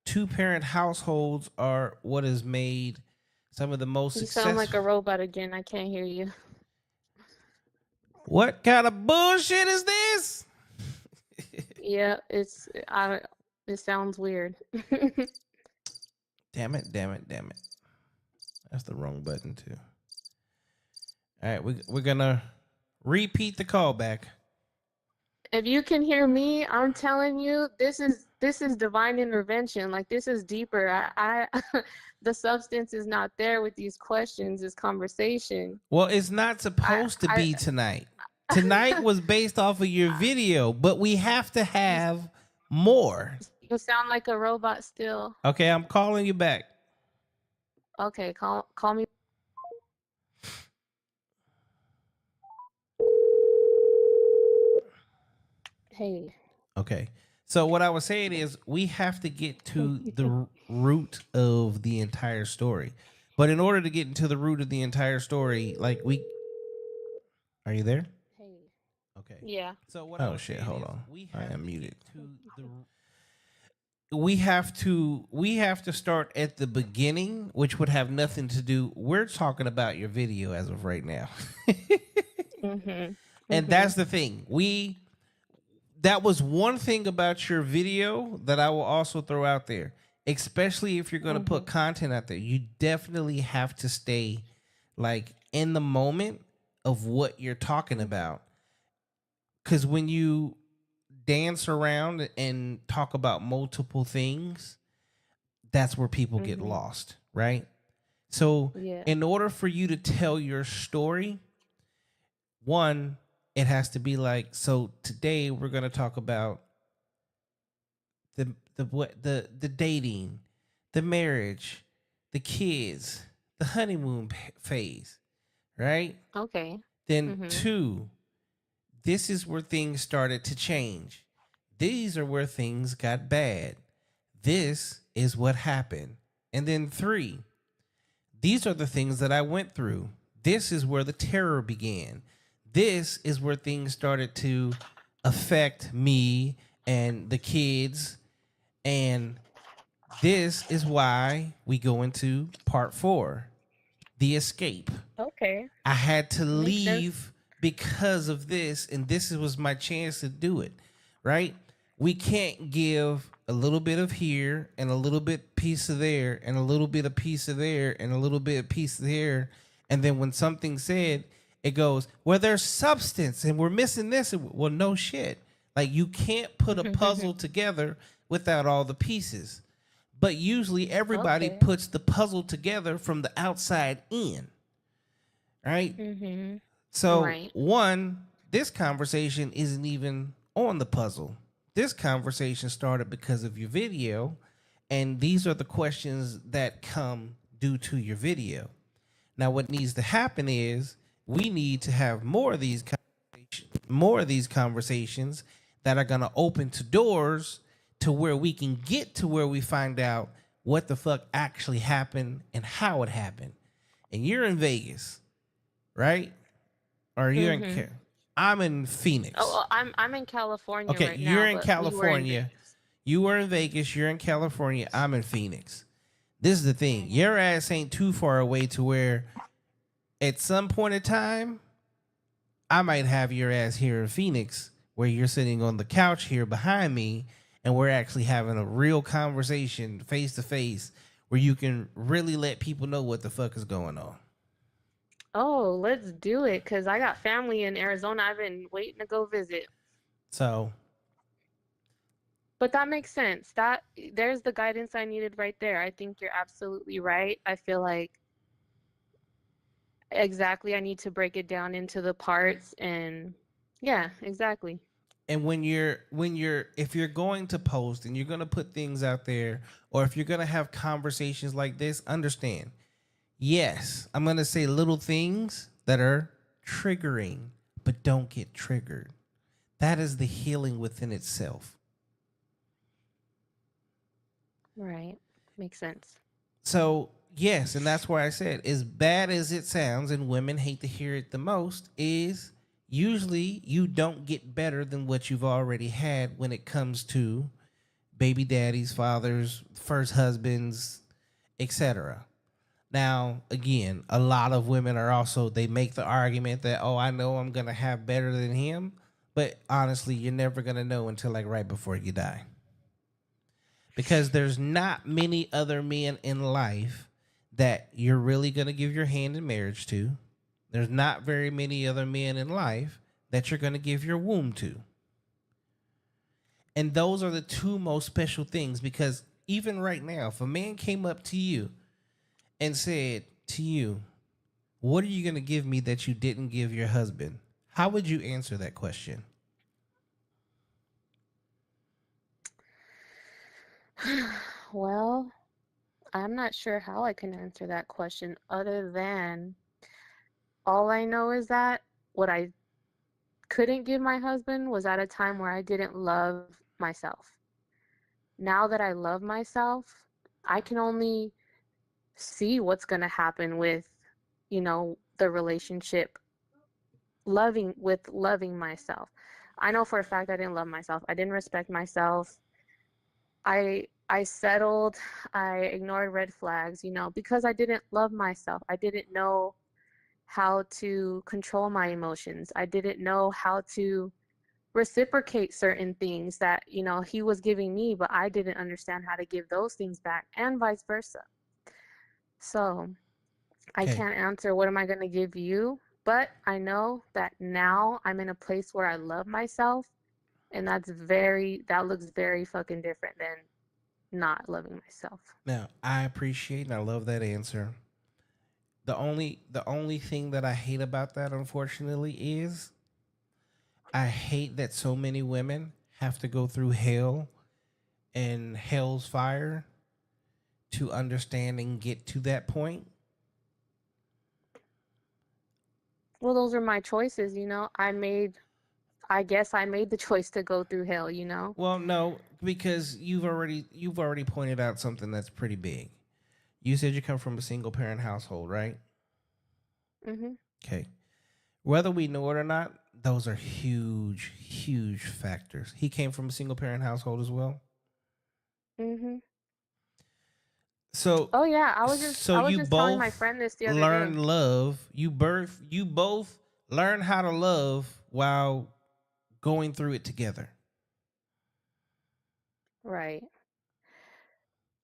two-parent households are what has made some of the most You sound like successful. a robot again. I can't hear you. What kind of bullshit is this? Yeah, it sounds weird. Damn it, damn it, damn it. That's the wrong button too. All right, we're gonna repeat the callback. If you can hear me, I'm telling you, this is divine intervention. Like, this is deeper. I the substance is not there with these questions, this conversation. Well, it's not I supposed to I be tonight. Tonight was based off of your video, but we have to you, have more. you sound like a robot still. Okay, I'm calling you back. Okay, call me. Hey. Okay. So what I was saying is we have to get to the root of the entire story. But in order to get into the root of the entire story, like we are you there? Hey. Okay. Yeah. So what Oh shit, hold on. I am muted. We have to start at the beginning, which would have nothing to do. We're talking about your video as of right now. Mhm. And that's the thing. That was one thing about your video that I will also throw out there. Especially if you're going to put content out there, you definitely have to stay like in the moment of what you're talking about. because when you dance around and talk about multiple things, that's where people get Mhm. lost, right? So, Yeah. in order for you to tell your story, one, it has to be like, so today we're going to talk about the dating, the marriage, the kids, the honeymoon phase, right? Okay. Then Mhm. two, this is where things started to change. These are where things got bad. This is what happened. And then three, these are the things that I went through. This is where the terror began. This is where things started to affect me and the kids. And this is why we go into part four, the escape. Okay. I had to Makes sense. leave because of this, and this was my chance to do it, right? We can't give a little bit of here and a little bit piece of there and a little bit of piece of there and a little bit of piece of there. And then when something's said, it goes, well, there's substance and we're missing this. Well, no shit. Like you can't put a puzzle together without all the pieces. But usually everybody Okay. puts the puzzle together from the outside in, right? Mhm. So, Right. one, this conversation isn't even on the puzzle. This conversation started because of your video, and these are the questions that come due to your video. Now, what needs to happen is we need to have more of these conversations that are going to open to doors to where we can get to where we find out what the fuck actually happened and how it happened. And you're in Vegas, right? Or you're in Mhm. I'm in Oh, Phoenix. well, I'm in California Okay, right you're now, in but we were in California. Vegas. You were in Vegas, you're in California, I'm in Phoenix. This is the thing. Mhm. Your ass ain't too far away to where at some point in time, I might have your ass here in Phoenix where you're sitting on the couch here behind me and we're actually having a real conversation face to face where you can really let people know what the fuck is going on. Oh, let's do it, 'cause I got family in Arizona. I've been waiting to go visit. So, But that makes sense. That there's the guidance I needed right there. I think you're absolutely right. I feel like exactly I need to break it down into the parts and yeah, exactly. and when you're if you're going to post and you're going to put things out there or if you're going to have conversations like this, understand, yes, I'm going to say little things that are triggering, but don't get triggered. That is the healing within itself. Right. Makes sense. So yes, and that's why I said, as bad as it sounds and women hate to hear it the most, is usually you don't get better than what you've already had when it comes to baby daddies, fathers, first husbands, etc. Now, again, a lot of women are also, they make the argument that, oh, I know I'm going to have better than him. But honestly, you're never going to know until like right before you die. Because there's not many other men in life that you're really going to give your hand in marriage to. There's not very many other men in life that you're going to give your womb to. And those are the two most special things because even right now, if a man came up to you and said to you, what are you going to give me that you didn't give your husband? How would you answer that question? Well, I'm not sure how I can answer that question other than all I know is that what I couldn't give my husband was at a time where I didn't love myself. Now that I love myself, I can only see what's going to happen with, the relationship loving myself. I know for a fact I didn't love myself. I didn't respect myself. I settled, I ignored red flags, because I didn't love myself. I didn't know how to control my emotions. I didn't know how to reciprocate certain things that, he was giving me, but I didn't understand how to give those things back and vice versa. So, I Okay. can't answer what am I going to give you But I know that now I'm in a place where I love myself, and that looks very fucking different than not loving myself. Now, I appreciate and I love that answer. The only thing that I hate about that, unfortunately, is I hate that so many women have to go through hell and hell's fire to understand and get to that point. Well, those are my choices, I guess I made the choice to go through hell, Well, no, because you've already pointed out something that's pretty big. You said you come from a single parent household, right? Mhm. Okay. Whether we know it or not, those are huge, huge factors. He came from a single parent household as well. Mhm. So Oh yeah, so I was you just telling my both friend this the other day. learn love. You both learn how to love while going through it together. Right.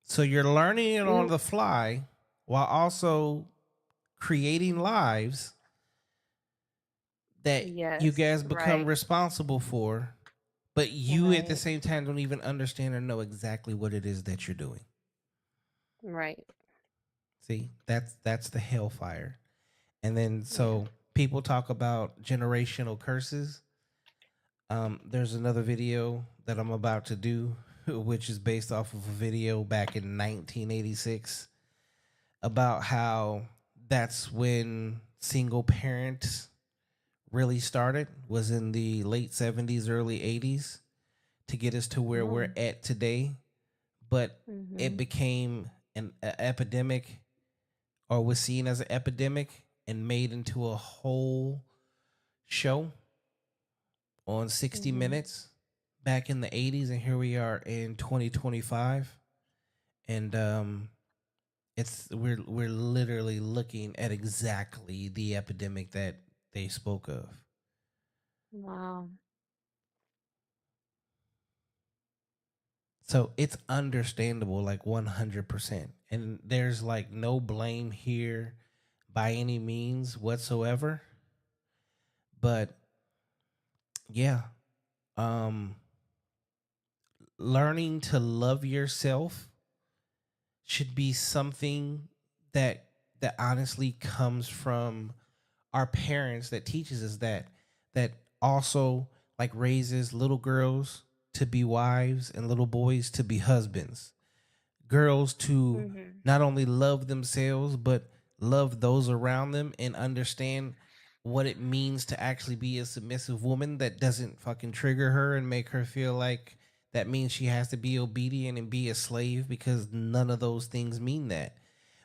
So you're learning it We on the fly while also creating lives that you Yes, guys become right. responsible for, but you at the Right. same time don't even understand or know exactly what it is that you're doing. Right. See, that's the hellfire. And then Yeah. so people talk about generational curses. There's another video that I'm about to do, which is based off of a video back in 1986 about how that's when single parents really started, was in the late 70s, early 80s, to get us to where Oh. we're at today. But it Mhm. became an epidemic, or was seen as an epidemic and made into a whole show on 60 Mhm. Minutes back in the 80s. And here we are in 2025. And it's we're literally looking at exactly the epidemic that they spoke of. Wow. So it's understandable, like 100%. And there's like no blame here by any means whatsoever. But yeah, um, learning to love yourself should be something that honestly comes from our parents, that teaches us that also like raises little girls to be wives and little boys to be husbands, girls to Mhm. not only love themselves but love those around them and understand what it means to actually be a submissive woman that doesn't fucking trigger her and make her feel like that means she has to be obedient and be a slave, because none of those things mean that.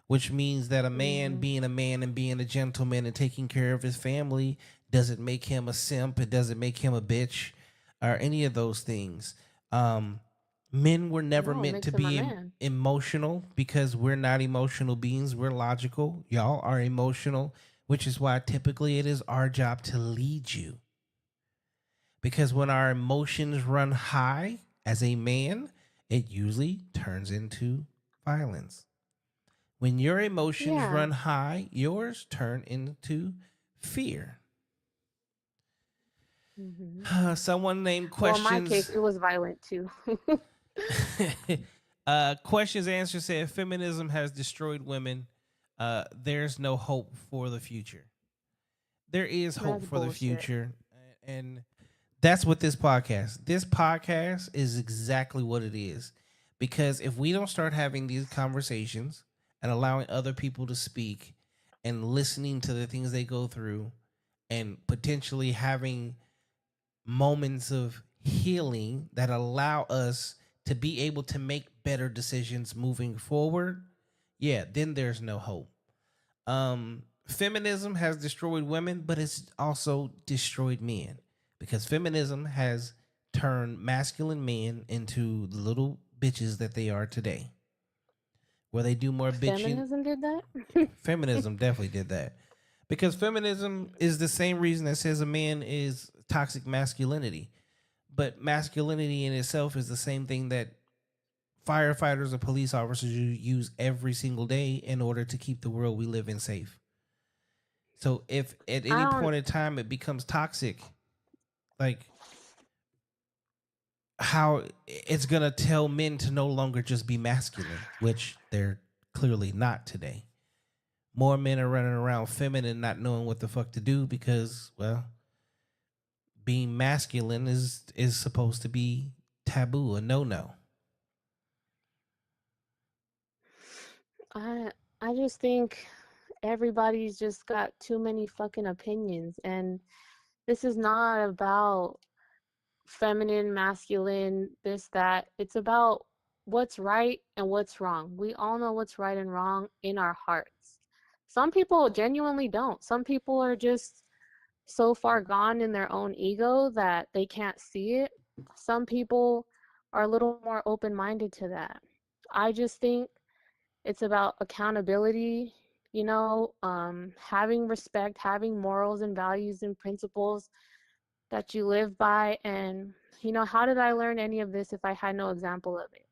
Which means that a man Mhm. being a man and being a gentleman and taking care of his family doesn't make him a simp. It doesn't make him a bitch or any of those things. Um, Men were never No, it meant to makes him a be man. emotional, because we're not emotional beings. We're logical. Y'all are emotional, which is why typically it is our job to lead you. Because when our emotions run high as a man, it usually turns into violence. When your emotions Yeah. run high, yours turn into fear. Mhm. Someone named Well, in my case, questions. it was violent too. Questions answer said feminism has destroyed women. There's no hope for the future. There is hope That's for the bullshit. future, and that's what this podcast. This podcast is exactly what it is. Because if we don't start having these conversations and allowing other people to speak and listening to the things they go through and potentially having moments of healing that allow us to be able to make better decisions moving forward, yeah, then there's no hope. Feminism has destroyed women, but it's also destroyed men, because feminism has turned masculine men into the little bitches that they are today, where they do more bitching. Feminism did that? Feminism definitely did that, because feminism is the same reason that says a man is toxic masculinity. But masculinity in itself is the same thing that firefighters and police officers use every single day in order to keep the world we live in safe. So if at I any don't. point in time it becomes toxic, like how it's gonna tell men to no longer just be masculine, which they're clearly not today. More men are running around feminine, not knowing what the fuck to do because, well, being masculine is supposed to be taboo, a no. I I just think everybody's just got too many fucking opinions, and this is not about feminine, masculine, this, that. It's about what's right and what's wrong. We all know what's right and wrong in our hearts. Some people genuinely don't. Some people are just so far gone in their own ego that they can't see it. Some people are a little more open minded to that. I just think it's about accountability, having respect, having morals and values and principles that you live by. And, how did I learn any of this if I had no example of it?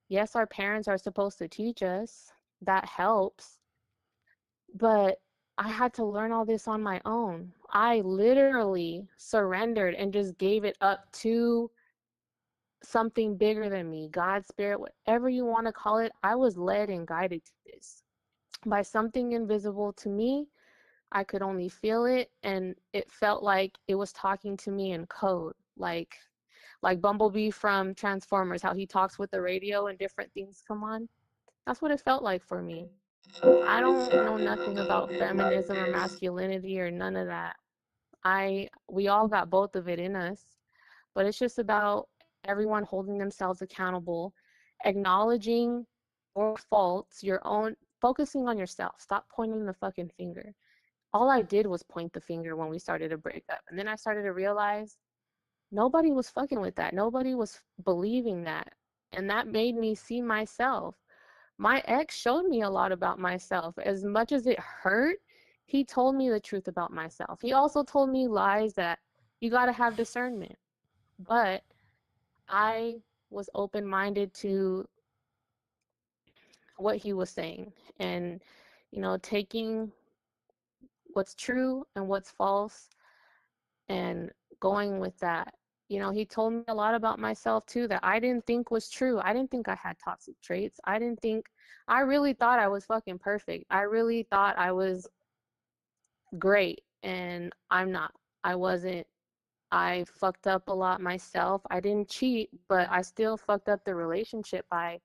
Yes, our parents are supposed to teach us. That helps. But I had to learn all this on my own. I literally surrendered and just gave it up to something bigger than me, God, spirit, whatever you want to call it. I was led and guided to this by something invisible to me. I could only feel it, and it felt like it was talking to me in code, like Bumblebee from Transformers, how he talks with the radio and different things come on. That's what it felt like for me. I don't know nothing about feminism or masculinity or none of that. We all got both of it in us, but it's just about everyone holding themselves accountable, acknowledging your faults, your own, focusing on yourself. Stop pointing the fucking finger. All I did was point the finger when we started to break up. And then I started to realize nobody was fucking with that. Nobody was believing that. And that made me see myself. My ex showed me a lot about myself. As much as it hurt, he told me the truth about myself. He also told me lies that you got to have discernment. But I was open minded to what he was saying and, taking what's true and what's false and going with that. He told me a lot about myself too that I didn't think was true. I didn't think I had toxic traits. I really thought I was fucking perfect. I really thought I was great, and I'm not. I wasn't. I fucked up a lot myself. I didn't cheat, but I still fucked up the relationship by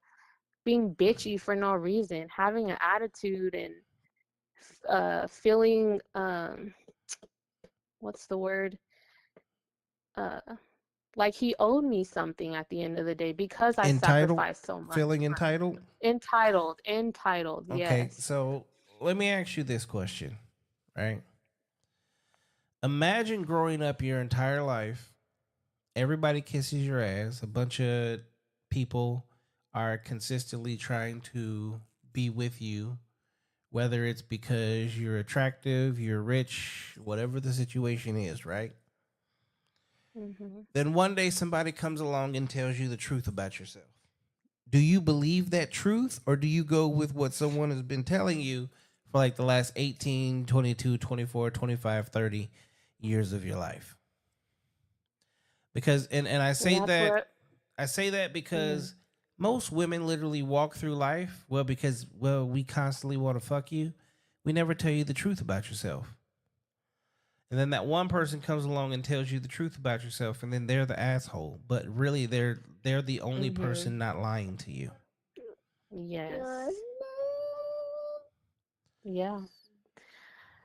being bitchy for no reason, having an attitude and feeling what's the word? Uh like he owed me something at the end of the day because I Entitled, sacrificed so much feeling for him. entitled. Entitled, Okay, yes. so let me ask you this question, right? Imagine growing up your entire life, everybody kisses your ass, a bunch of people are consistently trying to be with you, whether it's because you're attractive, you're rich, whatever the situation is, right? Mhm. Then one day somebody comes along and tells you the truth about yourself. Do you believe that truth, or do you go with what someone has been telling you for like the last 18, 22, 24, 25, 30 years of your life? Because and And that's where I say that mhm. because most women literally walk through life, well, because well, we constantly want to fuck you. We never tell you the truth about yourself. And then that one person comes along and tells you the truth about yourself, and then they're the asshole. But really they're the only Mhm. person not lying to you. Yes. Yeah.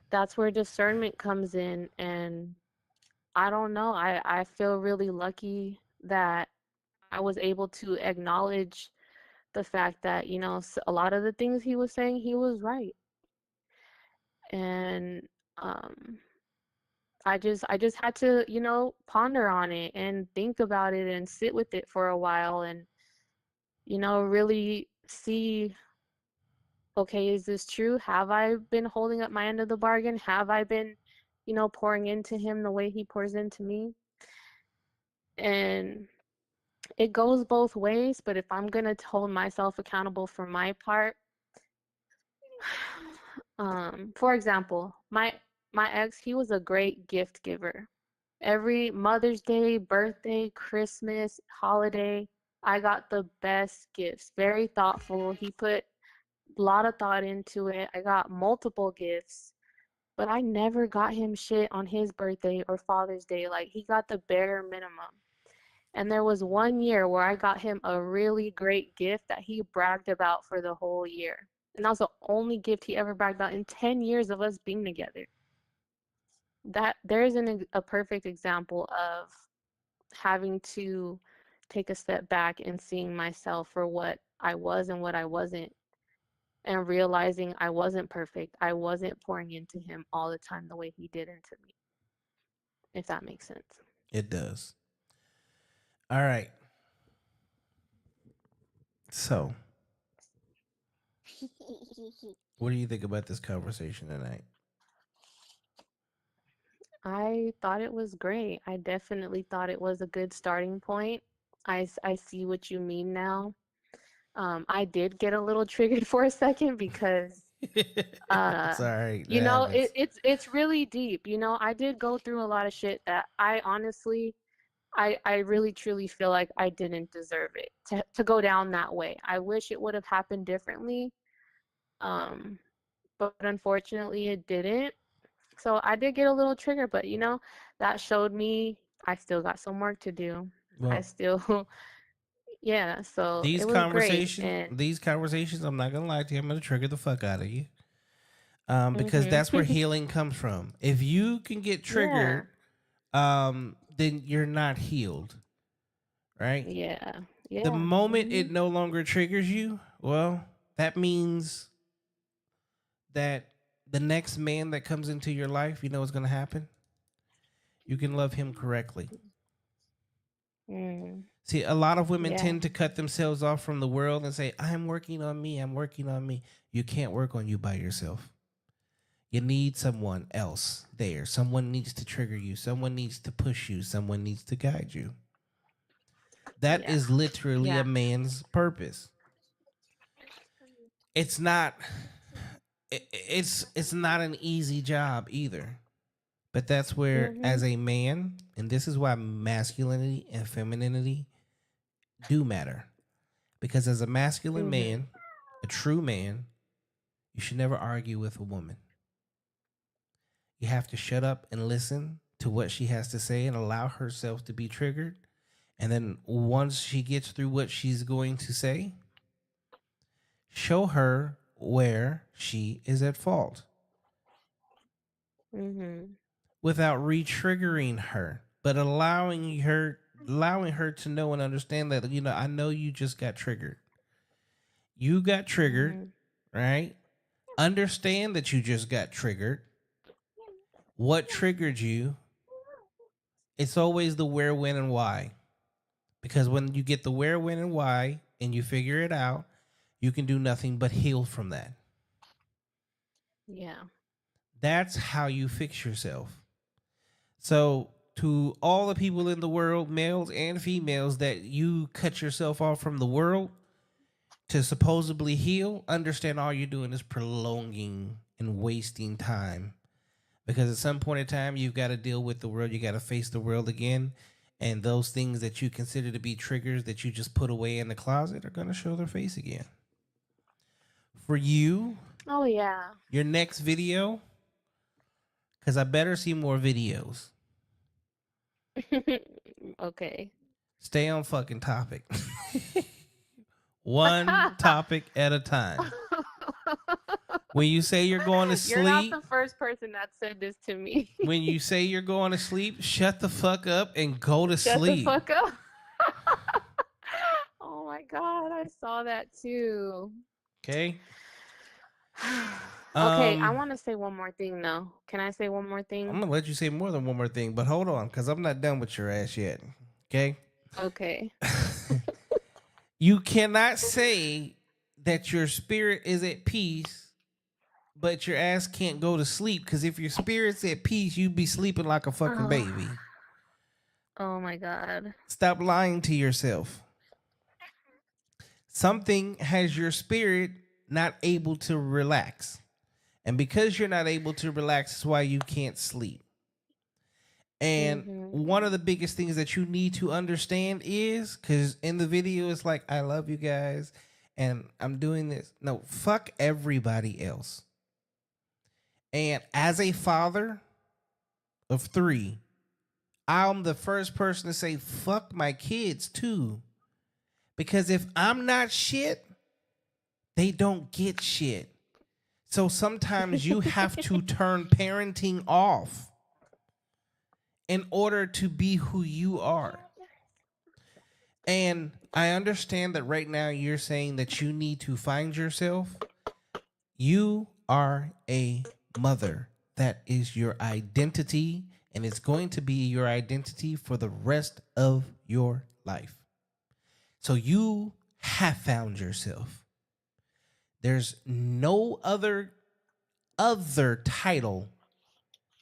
That's where discernment comes in, and I don't know. I feel really lucky that I was able to acknowledge the fact that, a lot of the things he was saying, he was right. And um I just had to, ponder on it and think about it and sit with it for a while and, really see, okay, is this true? Have I been holding up my end of the bargain? Have I been, pouring into him the way he pours into me? And it goes both ways, but if I'm gonna hold myself accountable for my part, for example, My ex, he was a great gift giver. Every Mother's Day, birthday, Christmas, holiday, I got the best gifts. Very thoughtful. He put a lot of thought into it. I got multiple gifts, but I never got him shit on his birthday or Father's Day. Like, he got the bare minimum. And there was one year where I got him a really great gift that he bragged about for the whole year. And that was the only gift he ever bragged about in 10 years of us being together. That there's a perfect example of having to take a step back and seeing myself for what I was and what I wasn't, and realizing I wasn't perfect. I wasn't pouring into him all the time the way he did into me, if that makes sense. It does. All right. So, what do you think about this conversation tonight? I thought it was great. I definitely thought it was a good starting point. I see what you mean now. I did get a little triggered for a second because uh It's all right. That you know happens. it's really deep. I did go through a lot of shit that I honestly I really truly feel like I didn't deserve it to go down that way. I wish it would have happened differently. Um but unfortunately it didn't. So I did get a little triggered, but that showed me I still got some work to do. I Well, still yeah, so these it was great. conversations, And these conversations, I'm not gonna lie to you. I'm gonna trigger the fuck out of you. Because mhm. that's where healing comes from. If you can get Yeah. triggered, then you're not healed, right? Yeah. The Yeah. moment it Mhm. no longer triggers you, well, that means that the next man that comes into your life, you know what's gonna happen? You can love him correctly. Mm. See, a lot of women Yeah. tend to cut themselves off from the world and say, I'm working on me, I'm working on me. You can't work on you by yourself. You need someone else there. Someone needs to trigger you. Someone needs to push you. Someone needs to guide you. That Yeah. is literally a Yeah. man's purpose. It's not it's not an easy job either. But that's where as Mhm. a man, and this is why masculinity and femininity do matter. Because as a masculine Mhm. man, a true man, you should never argue with a woman. You have to shut up and listen to what she has to say and allow herself to be triggered. And then once she gets through what she's going to say, show her where she is at fault Mhm. without re-triggering her, but allowing her to know and understand that I know you just got triggered. You got triggered, Mhm. right? Understand that you just got triggered. What triggered you? It's always the where, when, and why. Because when you get the where, when, and why, and you figure it out, you can do nothing but heal from that. Yeah. That's how you fix yourself. So, to all the people in the world, males and females, that you cut yourself off from the world to supposedly heal, understand all you're doing is prolonging and wasting time. Because at some point in time, you've got to deal with the world, you got to face the world again. And those things that you consider to be triggers that you just put away in the closet are going to show their face again. For you, Oh yeah. your next video, because I better see more videos. Okay. Stay on fucking topic. One topic at a time. When you say you're going to You're not sleep, the first person that said this to me. when you say you're going to sleep, shut the fuck up and go to Shut the sleep. fuck up. Oh my God, I saw that too. Okay? Okay, I Um, want to say one more thing though. Can I say one more I'm thing? gonna let you say more than one more thing, but hold on, because I'm not done with your ass yet. Okay? Okay. You cannot say that your spirit is at peace, but your ass can't go to sleep. Because if your spirit's at peace, you'd be sleeping like a fucking Oh, baby. oh my God. Stop lying to yourself. Something has your spirit not able to relax. And because you're not able to relax, is why you can't sleep. And Mhm. one of the biggest things that you need to understand is because in the video, it's like, I love you guys and I'm doing this. No, fuck everybody else. And as a father of 3, I'm the first person to say, fuck my kids too. Because if I'm not shit, they don't get shit. So sometimes you have to turn parenting off in order to be who you are. And I understand that right now you're saying that you need to find yourself. You are a mother. That is your identity, and it's going to be your identity for the rest of your life. So you have found yourself. There's no other title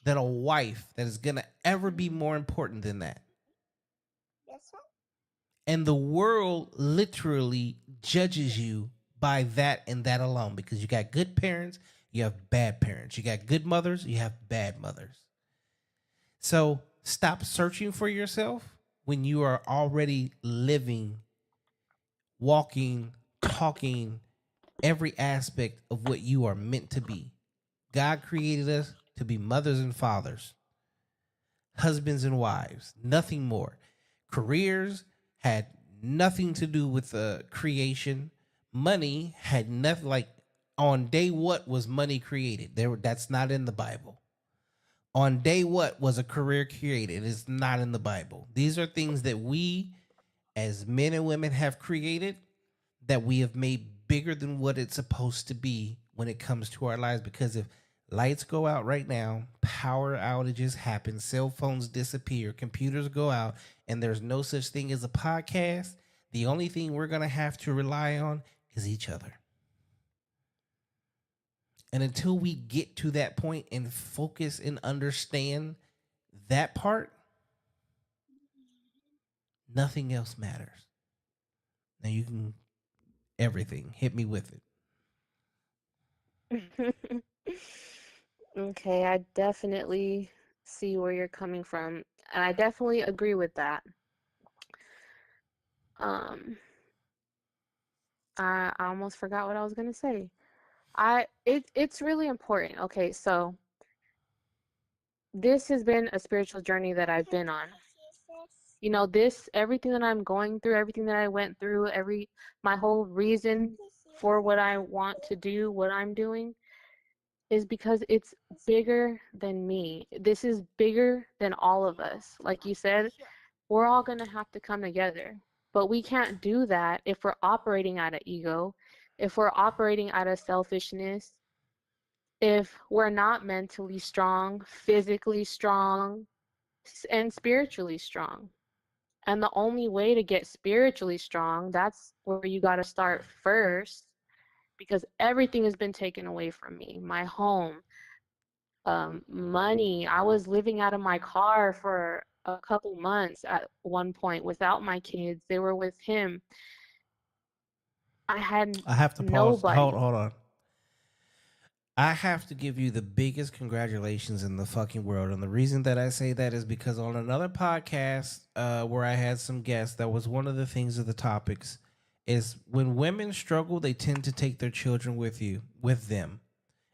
than a wife that is going to ever be more important than that. And the world literally judges you by that and that alone, because you got good parents, you have bad parents. You got good mothers, you have bad mothers. So stop searching for yourself when you are already living, walking, talking every aspect of what you are meant to be. God created us to be mothers and fathers, husbands and wives, nothing more. Careers had nothing to do with creation. Money had nothing. Like, on day what was money created? That's not in the Bible. On day what was a career created? It's not in the Bible. These are things that we as men and women have created, that we have made bigger than what it's supposed to be when it comes to our lives. Because if lights go out right now, power outages happen, cell phones disappear, computers go out, and there's no such thing as a podcast, the only thing we're going to have to rely on is each other. And until we get to that point and focus and understand that part, nothing else matters. Now you can everything. Hit me with it. Okay, I definitely see where you're coming from, and I definitely agree with that. Um, I almost forgot what I was gonna say. It's really important. Okay, so this has been a spiritual journey that I've been on. You know, this everything that I'm going through, everything that I went through, my whole reason for what I want to do, what I'm doing, is because it's bigger than me. This is bigger than all of us. Like you said, we're all going to have to come together. But we can't do that if we're operating out of ego, if we're operating out of selfishness, if we're not mentally strong, physically strong, and spiritually strong. And the only way to get spiritually strong, that's where you got to start first, because everything has been taken away from me. My home, money. I was living out of my car for a couple months at one point without my kids. They were with him. I had I have to pause. Hold, nobody. hold on. I have to give you the biggest congratulations in the fucking world. And the reason that I say that is because on another podcast where I had some guests, that was one of the things of the topics is when women struggle, they tend to take their children with them,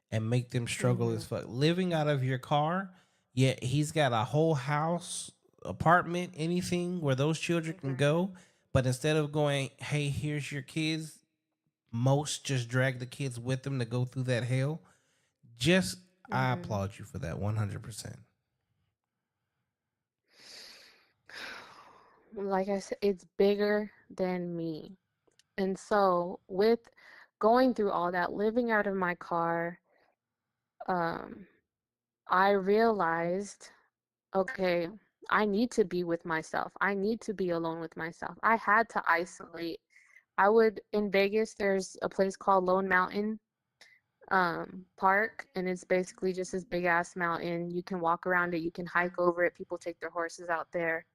and make them struggle Hmm. as fuck. Living out of your car, yet he's got a whole house, apartment, anything where those children can Hmm. go. But instead of going, hey, here's your kids, most just drag the kids with them to go through that hell. Just, I Hmm. applaud you for that 100%. Like I said, it's bigger than me. And so, with going through all that, living out of my car, um, I realized, okay, I need to be with myself. I need to be alone with myself. I had to isolate. In Vegas, there's a place called Lone Mountain Park, and it's basically just this big ass mountain. You can walk around it, you can hike over it. People take their horses out there.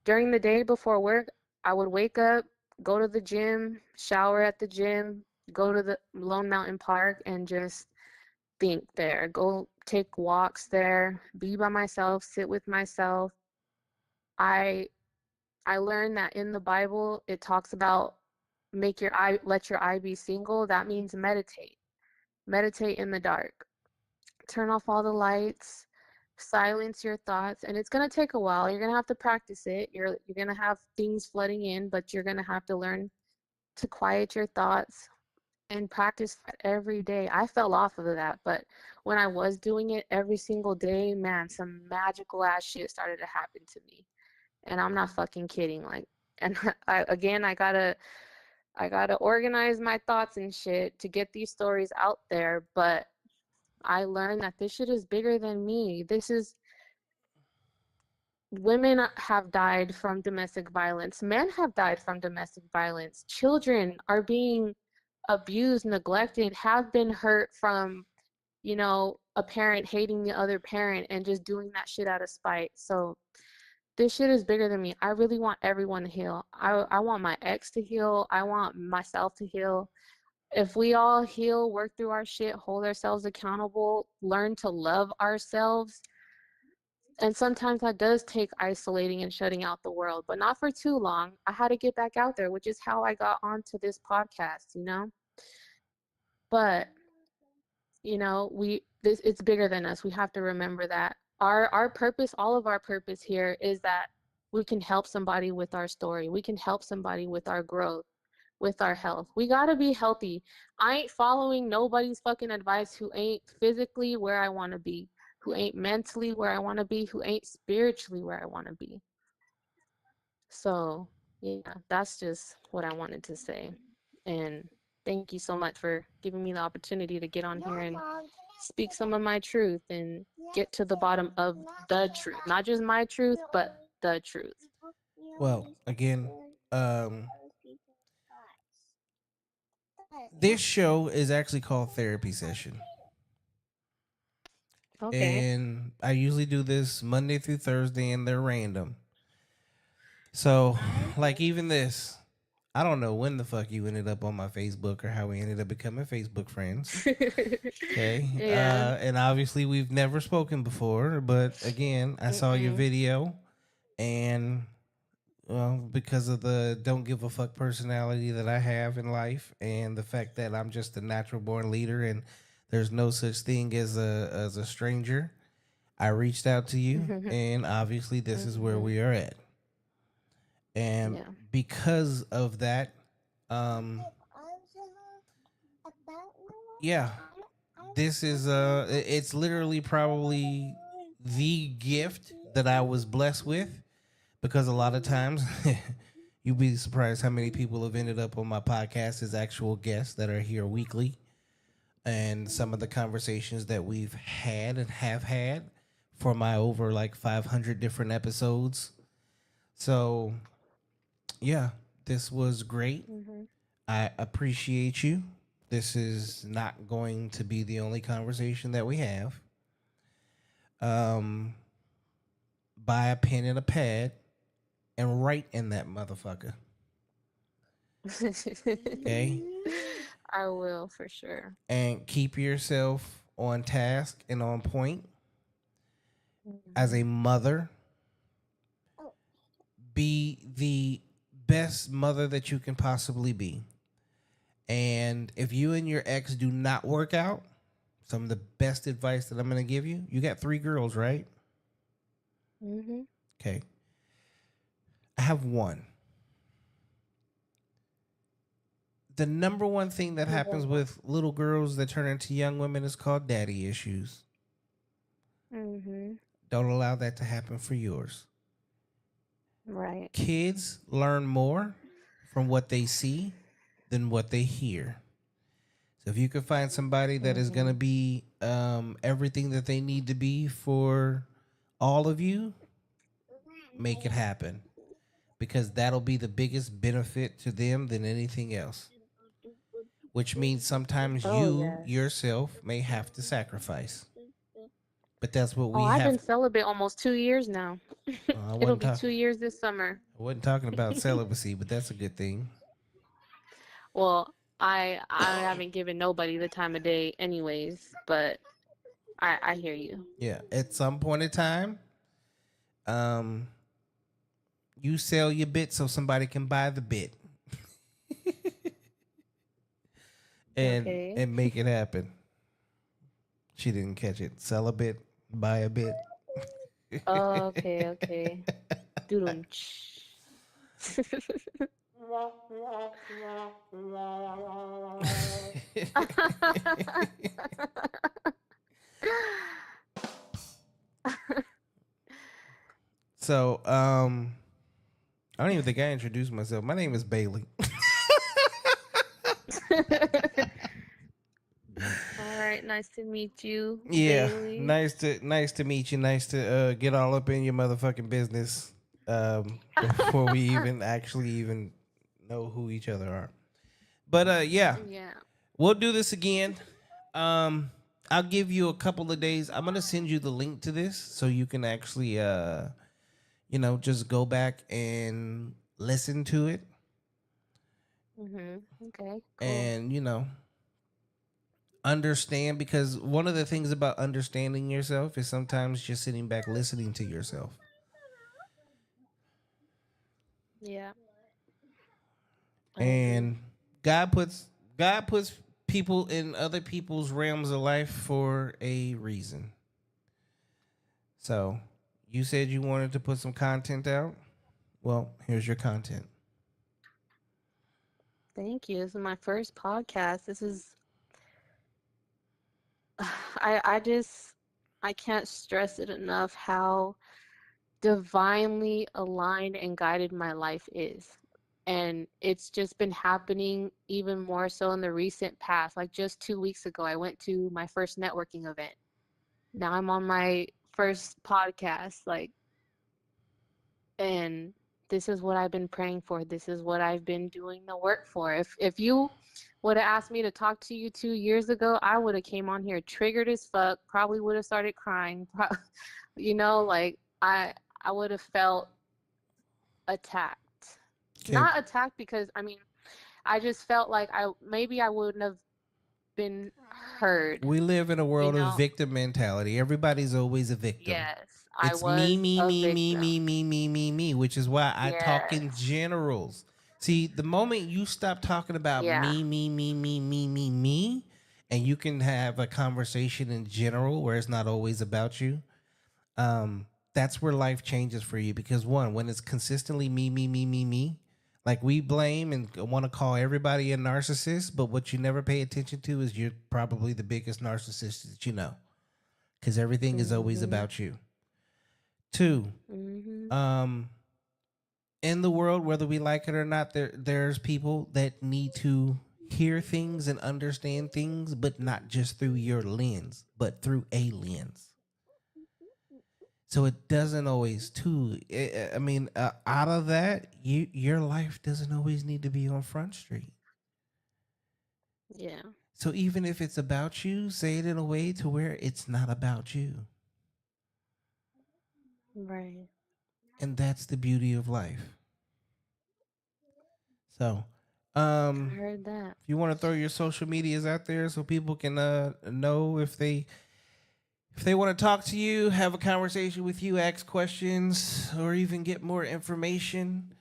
During the day before work, I would wake up, go to the gym, shower at the gym, go to the Lone Mountain Park, and just think there. Go take walks there, be by myself, sit with myself. I I learned that in the Bible it talks about let your eye be single. That means meditate. Meditate in the dark. Turn off all the lights, silence your thoughts, and it's going to take a while. You're going to have to practice it. You're going to have things flooding in, but you're going to have to learn to quiet your thoughts and practice that every day. I fell off of that, but when I was doing it every single day, man, some magical ass shit started to happen to me. And I'm not fucking kidding. Like, and I gotta organize my thoughts and shit to get these stories out there, but I learned that this shit is bigger than me. Women have died from domestic violence. Men have died from domestic violence. Children are being abused, neglected, have been hurt from, a parent hating the other parent and just doing that shit out of spite. So this shit is bigger than me. I really want everyone to heal. I want my ex to heal. I want myself to heal. If we all heal, work through our shit, hold ourselves accountable, learn to love ourselves, and sometimes that does take isolating and shutting out the world, but not for too long. I had to get back out there, which is how I got onto this podcast. But, it's bigger than us. We have to remember that. Our purpose, all of our purpose here is that we can help somebody with our story. We can help somebody with our growth, with our health. We gotta be healthy. I ain't following nobody's fucking advice who ain't physically where I want to be, who ain't mentally where I want to be, who ain't spiritually where I want to be. So, yeah, that's just what I wanted to say. And thank you so much for giving me the opportunity to get on here and speak some of my truth and get to the bottom of the truth. Not just my truth, but the truth. Well, again, this show is actually called Therapy Session. Okay. And I usually do this Monday through Thursday, and they're random. So, like even this, I don't know when the fuck you ended up on my Facebook or how we ended up becoming Facebook friends. Okay. Yeah. And obviously we've never spoken before, but again, I saw your video, and well, because of the don't give a fuck personality that I have in life, and the fact that I'm just a natural born leader and there's no such thing as a stranger, I reached out to you, and obviously this is where we are at. And Yeah. because of that, um, yeah, this is it's literally probably the gift that I was blessed with, because a lot of times you'd be surprised how many people have ended up on my podcast as actual guests that are here weekly, and some of the conversations that we've had and have had for my over like 500 different episodes. So yeah, this was great. I appreciate you. This is not going to be the only conversation that we have. Um, buy a pen and a pad and write in that motherfucker. Okay? I will for sure. And keep yourself on task and on point. As a mother, be the best mother that you can possibly be. And if you and your ex do not work out, some of the best advice that I'm going to give you, you got 3 girls, right? Mm-hmm. Okay. I have one. The number one thing that happens with little girls that turn into young women is called daddy issues. Mm-hmm. Don't allow that to happen for yours. Right. Kids learn more from what they see than what they hear. So if you can find somebody that is going to be everything that they need to be for all of you, make it happen, because that'll be the biggest benefit to them than anything else. Which means sometimes Oh, you yes. yourself may have to sacrifice. But that's what Oh, we I've have. been celibate almost 2 years now. I It'll wasn't be talking. 2 years this summer. I wasn't talking about celibacy, but that's a good thing. Well, I haven't given nobody the time of day anyways, but I hear you. Yeah, at some point in time, um, you sell your bit so somebody can buy the bit and Okay. and make it happen. She didn't catch it. Sell a bit, buy a bit. Okay, okay. Doodle. So, I don't even think I introduced myself. My name is Bailey. All right, nice to meet you, Yeah, Bailey. nice to meet you. Nice to get all up in your motherfucking business before we even know who each other are. But yeah, Yeah. we'll do this again. Um, I'll give you a couple of days. I'm gonna send you the link to this so you can actually just go back and listen to it Okay, cool. and understand, because one of the things about understanding yourself is sometimes just sitting back listening to yourself. Yeah, I agree. And God puts people in other people's realms of life for a reason. So, you said you wanted to put some content out. Well, here's your content. Thank you. This is my first podcast. This is I can't stress it enough how divinely aligned and guided my life is. And it's just been happening even more so in the recent past. Like just 2 weeks ago, I went to my first networking event. Now I'm on my first podcast. And this is what I've been praying for. This is what I've been doing the work for. If you would have asked me to talk to you 2 years ago, I would have came on here triggered as fuck, probably would have started crying. Like I would have felt attacked. Okay. Not attacked because I mean, I just felt like I wouldn't have been heard, We live in a you world of know? victim mentality. Everybody's always a victim. Yes, I It's me, was me, a me, me, me, victim. me, me, me, me, which is why I talk in Yes. generals. See, the moment you stop talking about Yeah. me, and you can have a conversation in general where it's not always about you, that's where life changes for you. Because one, when it's consistently me, like we blame and want to call everybody a narcissist, but what you never pay attention to is you're probably the biggest narcissist that you know, because everything is always Mhm. about you. Two, Mhm. um, in the world, whether we like it or not, there's people that need to hear things and understand things, but not just through your lens, but through a lens. So it doesn't always I mean, out of that, your life doesn't always need to be on Front Street. Yeah. So even if it's about you, say it in a way to where it's not about you. Right. And that's the beauty of life. So, I heard that. if you want to throw your social medias out there so people can know if they want to talk to you, have a conversation with you, ask questions, or even get more information,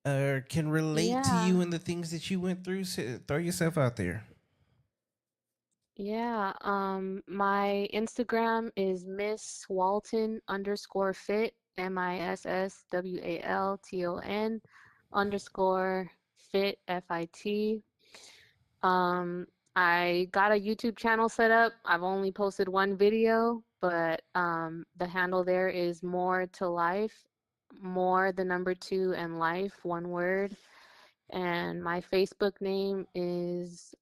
or can relate to Yeah. you and the things that you went through, throw yourself out there. Yeah. My Instagram is Miss Walton underscore fit, MISSWALTON underscore fit FIT. Um, I got a YouTube channel set up. I've only posted one video, but the handle there is more to life, more the number two and life, one word. And my Facebook name is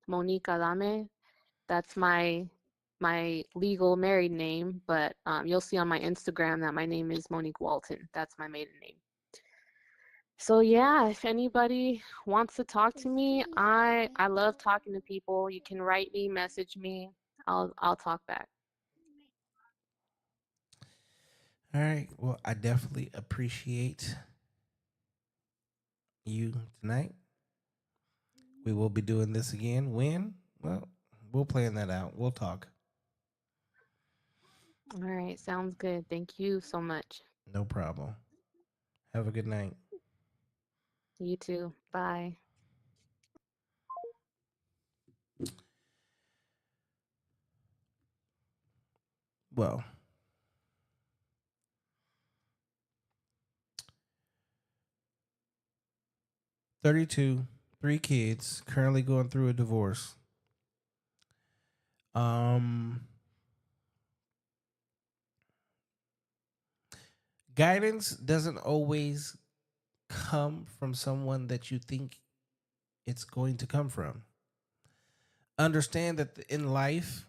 Monique Adame. That's my legal married name, but you'll see on my Instagram that my name is Monique Walton. That's my maiden name. So yeah, if anybody wants to talk to me, I love talking to people. You can write me, message me. I'll talk back. All right. Well, I definitely appreciate you tonight. We will be doing this again. When? Well, we'll plan that out. We'll talk. All right, sounds good. Thank you so much. No problem. Have a good night. You too. Bye. Well, 32, 3 kids, currently going through a divorce. Um, Guidance doesn't always come from someone that you think it's going to come from. Understand that in life,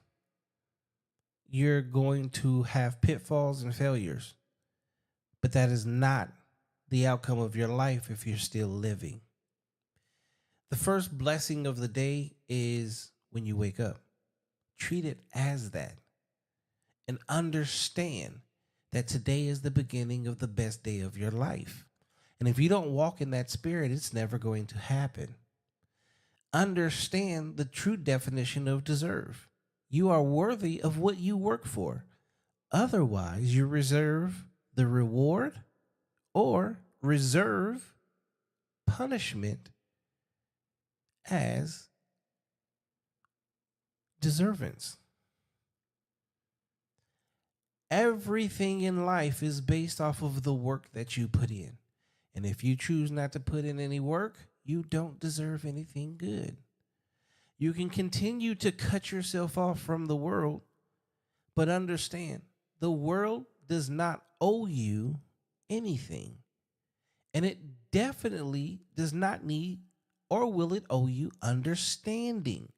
you're going to have pitfalls and failures, but that is not the outcome of your life if you're still living. The first blessing of the day is when you wake up. Treat it as that and understand that today is the beginning of the best day of your life. And if you don't walk in that spirit, it's never going to happen. Understand the true definition of deserve. You are worthy of what you work for. Otherwise, you reserve the reward or reserve punishment as deservance. Everything in life is based off of the work that you put in. And if you choose not to put in any work, you don't deserve anything good. You can continue to cut yourself off from the world, but understand the world does not owe you anything. And it definitely does not need or will it owe you understanding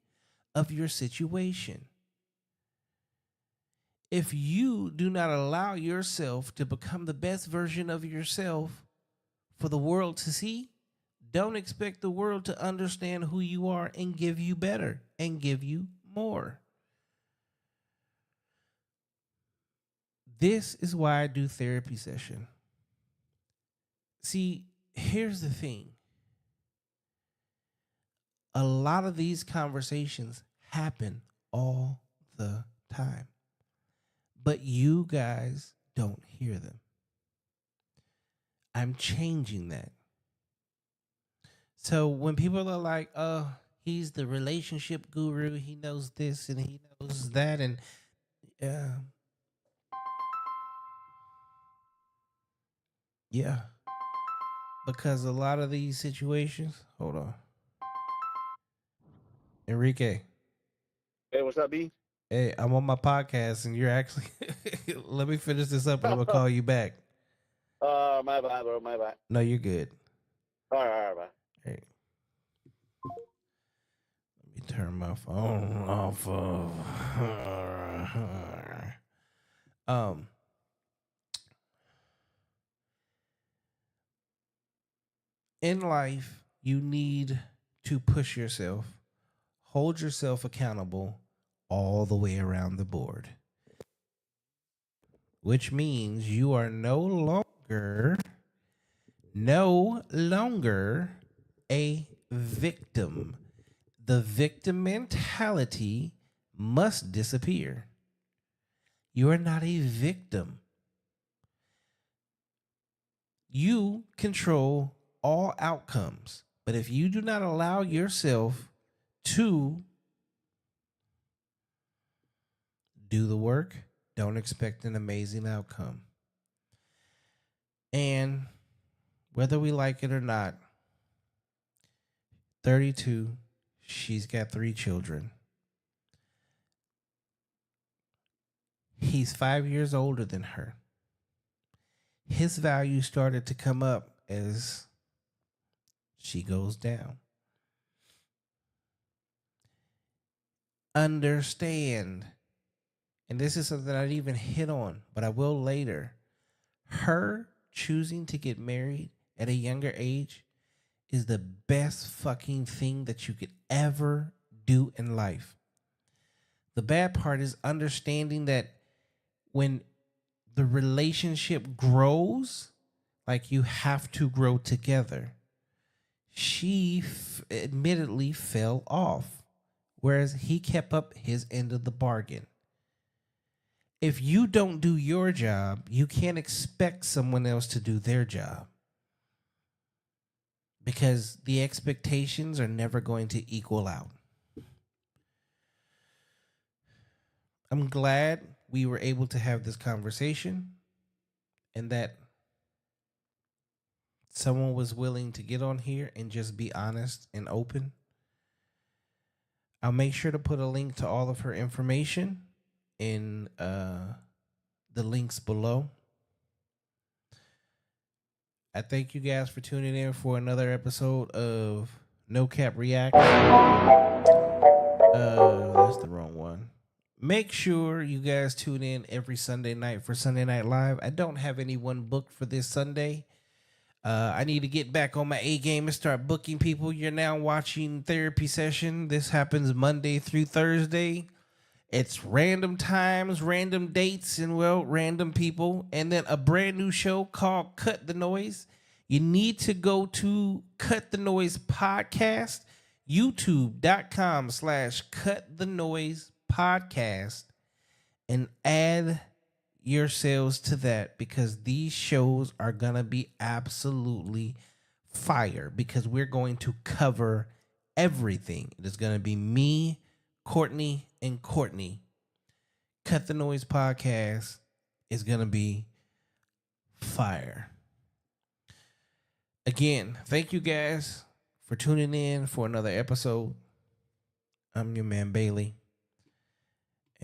of your situation. If you do not allow yourself to become the best version of yourself for the world to see, don't expect the world to understand who you are and give you better and give you more. This is why I do therapy session. See, here's the thing. A lot of these conversations happen all the time, but you guys don't hear them. I'm changing that. So when people are like, "Oh, he's the relationship guru. He knows this and he knows that," and yeah, yeah, because a lot of these situations. Hold on, Enrique. Hey, what's up, B? Hey, I'm on my podcast, and you're actually. Let me finish this up, and I'm gonna call you back. My bad, bro. My bad. No, you're good. All right, bye. Hey, let me turn my phone off of. um, in life, you need to push yourself, hold yourself accountable all the way around the board, which means you are no longer a victim. The victim mentality must disappear. You are not a victim. You control all outcomes. But if you do not allow yourself to do the work, don't expect an amazing outcome. And whether we like it or not, 32, she's got 3 children. He's 5 years older than her. His value started to come up as she goes down. Understand, and this is something I didn't even hit on, but I will later. Her choosing to get married at a younger age is the best fucking thing that you could ever do in life. The bad part is understanding that when the relationship grows, like you have to grow together. She admittedly fell off, whereas he kept up his end of the bargain. If you don't do your job, you can't expect someone else to do their job. Because the expectations are never going to equal out. I'm glad we were able to have this conversation and that someone was willing to get on here and just be honest and open. I'll make sure to put a link to all of her information in the links below. I thank you guys for tuning in for another episode of No Cap Reacts. That's the wrong one. Make sure you guys tune in every Sunday night for Sunday Night Live. I don't have anyone booked for this Sunday. I need to get back on my A game and start booking people. You're now watching Therapy Session. This happens Monday through Thursday. It's random times, random dates, and well, random people. And then a brand new show called Cut the Noise. You need to go to Cut the Noise Podcast, youtube.com/Cut the Noise Podcast, and add yourselves to that because these shows are going to be absolutely fire because we're going to cover everything. It is going to be me, Courtney, and Courtney. Cut the Noise Podcast is going to be fire. Again, thank you guys for tuning in for another episode. I'm your man, Bailey.